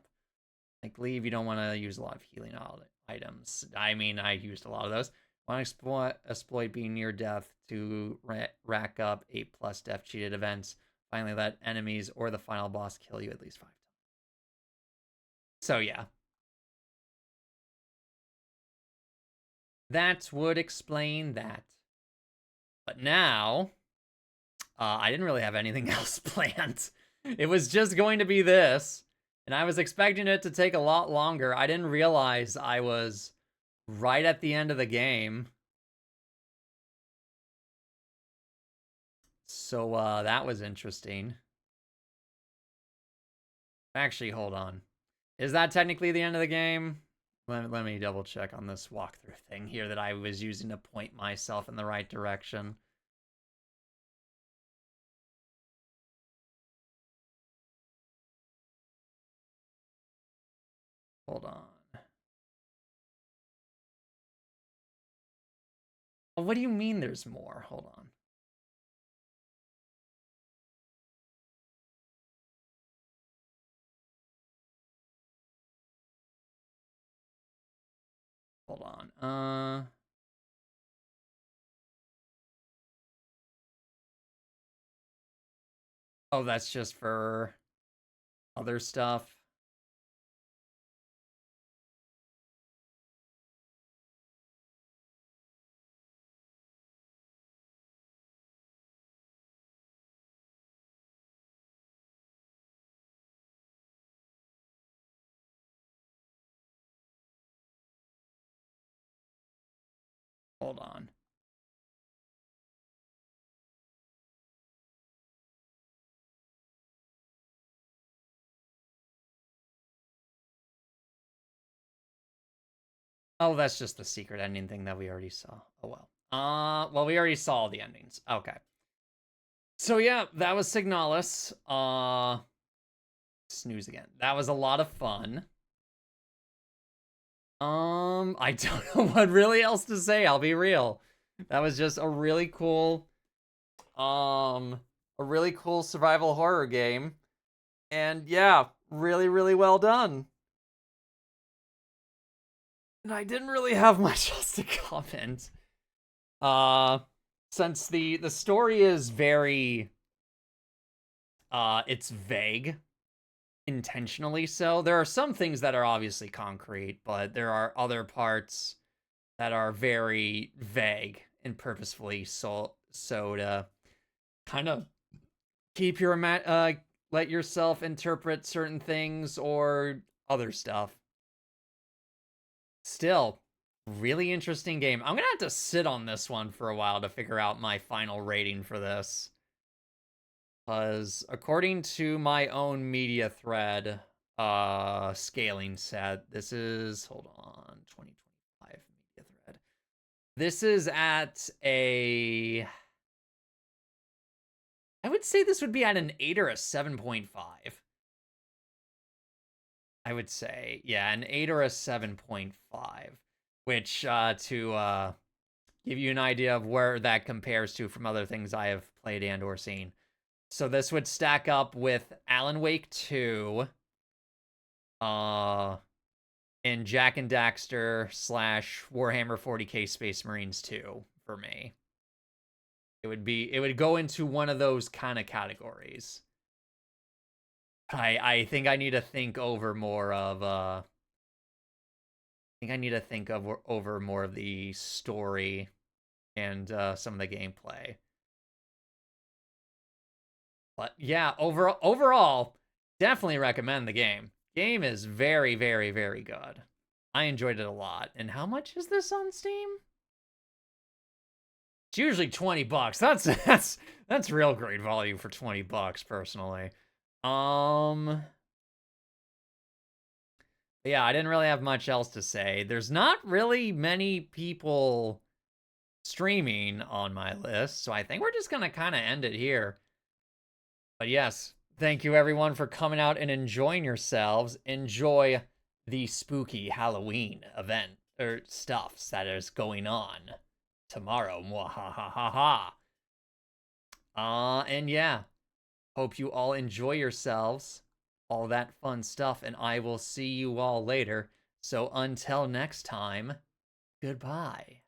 Like leave, you don't want to use a lot of healing items. I mean, I used a lot of those. Want to exploit being near death to rack up 8+ death cheated events. Finally, let enemies or the final boss kill you at least 5 times. So yeah. That would explain that. But now, I didn't really have anything else planned. It was just going to be this, and I was expecting it to take a lot longer. I didn't realize I was right at the end of the game. So, that was interesting. Actually, hold on. Is that technically the end of the game? Let me double check on this walkthrough thing here that I was using to point myself in the right direction. Hold on. Oh, what do you mean there's more? Hold on. Hold on. Oh, that's just for other stuff. Hold on. Oh, that's just the secret ending thing that we already saw. Oh, well. Well, we already saw all the endings. Okay. So, yeah, that was Singalis. Snooze again. That was a lot of fun. I don't know what really else to say, I'll be real. That was just a really cool, survival horror game. And yeah, really, really well done. And I didn't really have much else to comment. Since the story is very, it's vague, intentionally so. There are some things that are obviously concrete, but there are other parts that are very vague and purposefully so to kind of keep your let yourself interpret certain things or other stuff. Still, really interesting game. I'm gonna have to sit on this one for a while to figure out my final rating for this. Because according to my own media thread, scaling set, this is, hold on, 2025 media thread. This is at a, I would say this would be at an 8 or a 7.5. I would say, yeah, an 8 or a 7.5, which to give you an idea of where that compares to from other things I have played and or seen. So this would stack up with Alan Wake 2, and Jak and Daxter / Warhammer 40k Space Marines 2 for me. It would go into one of those kind of categories. I think I need to think over more of over more of the story and some of the gameplay. But yeah, overall, definitely recommend the game. Game is very, very, very good. I enjoyed it a lot. And how much is this on Steam? It's usually $20. That's real great value for $20 personally. Yeah, I didn't really have much else to say. There's not really many people streaming on my list, so I think we're just gonna kind of end it here. But yes, thank you everyone for coming out and enjoying yourselves. Enjoy the spooky Halloween event or stuffs that is going on tomorrow. Mwahahaha. And yeah, hope you all enjoy yourselves, all that fun stuff, and I will see you all later. So until next time, goodbye.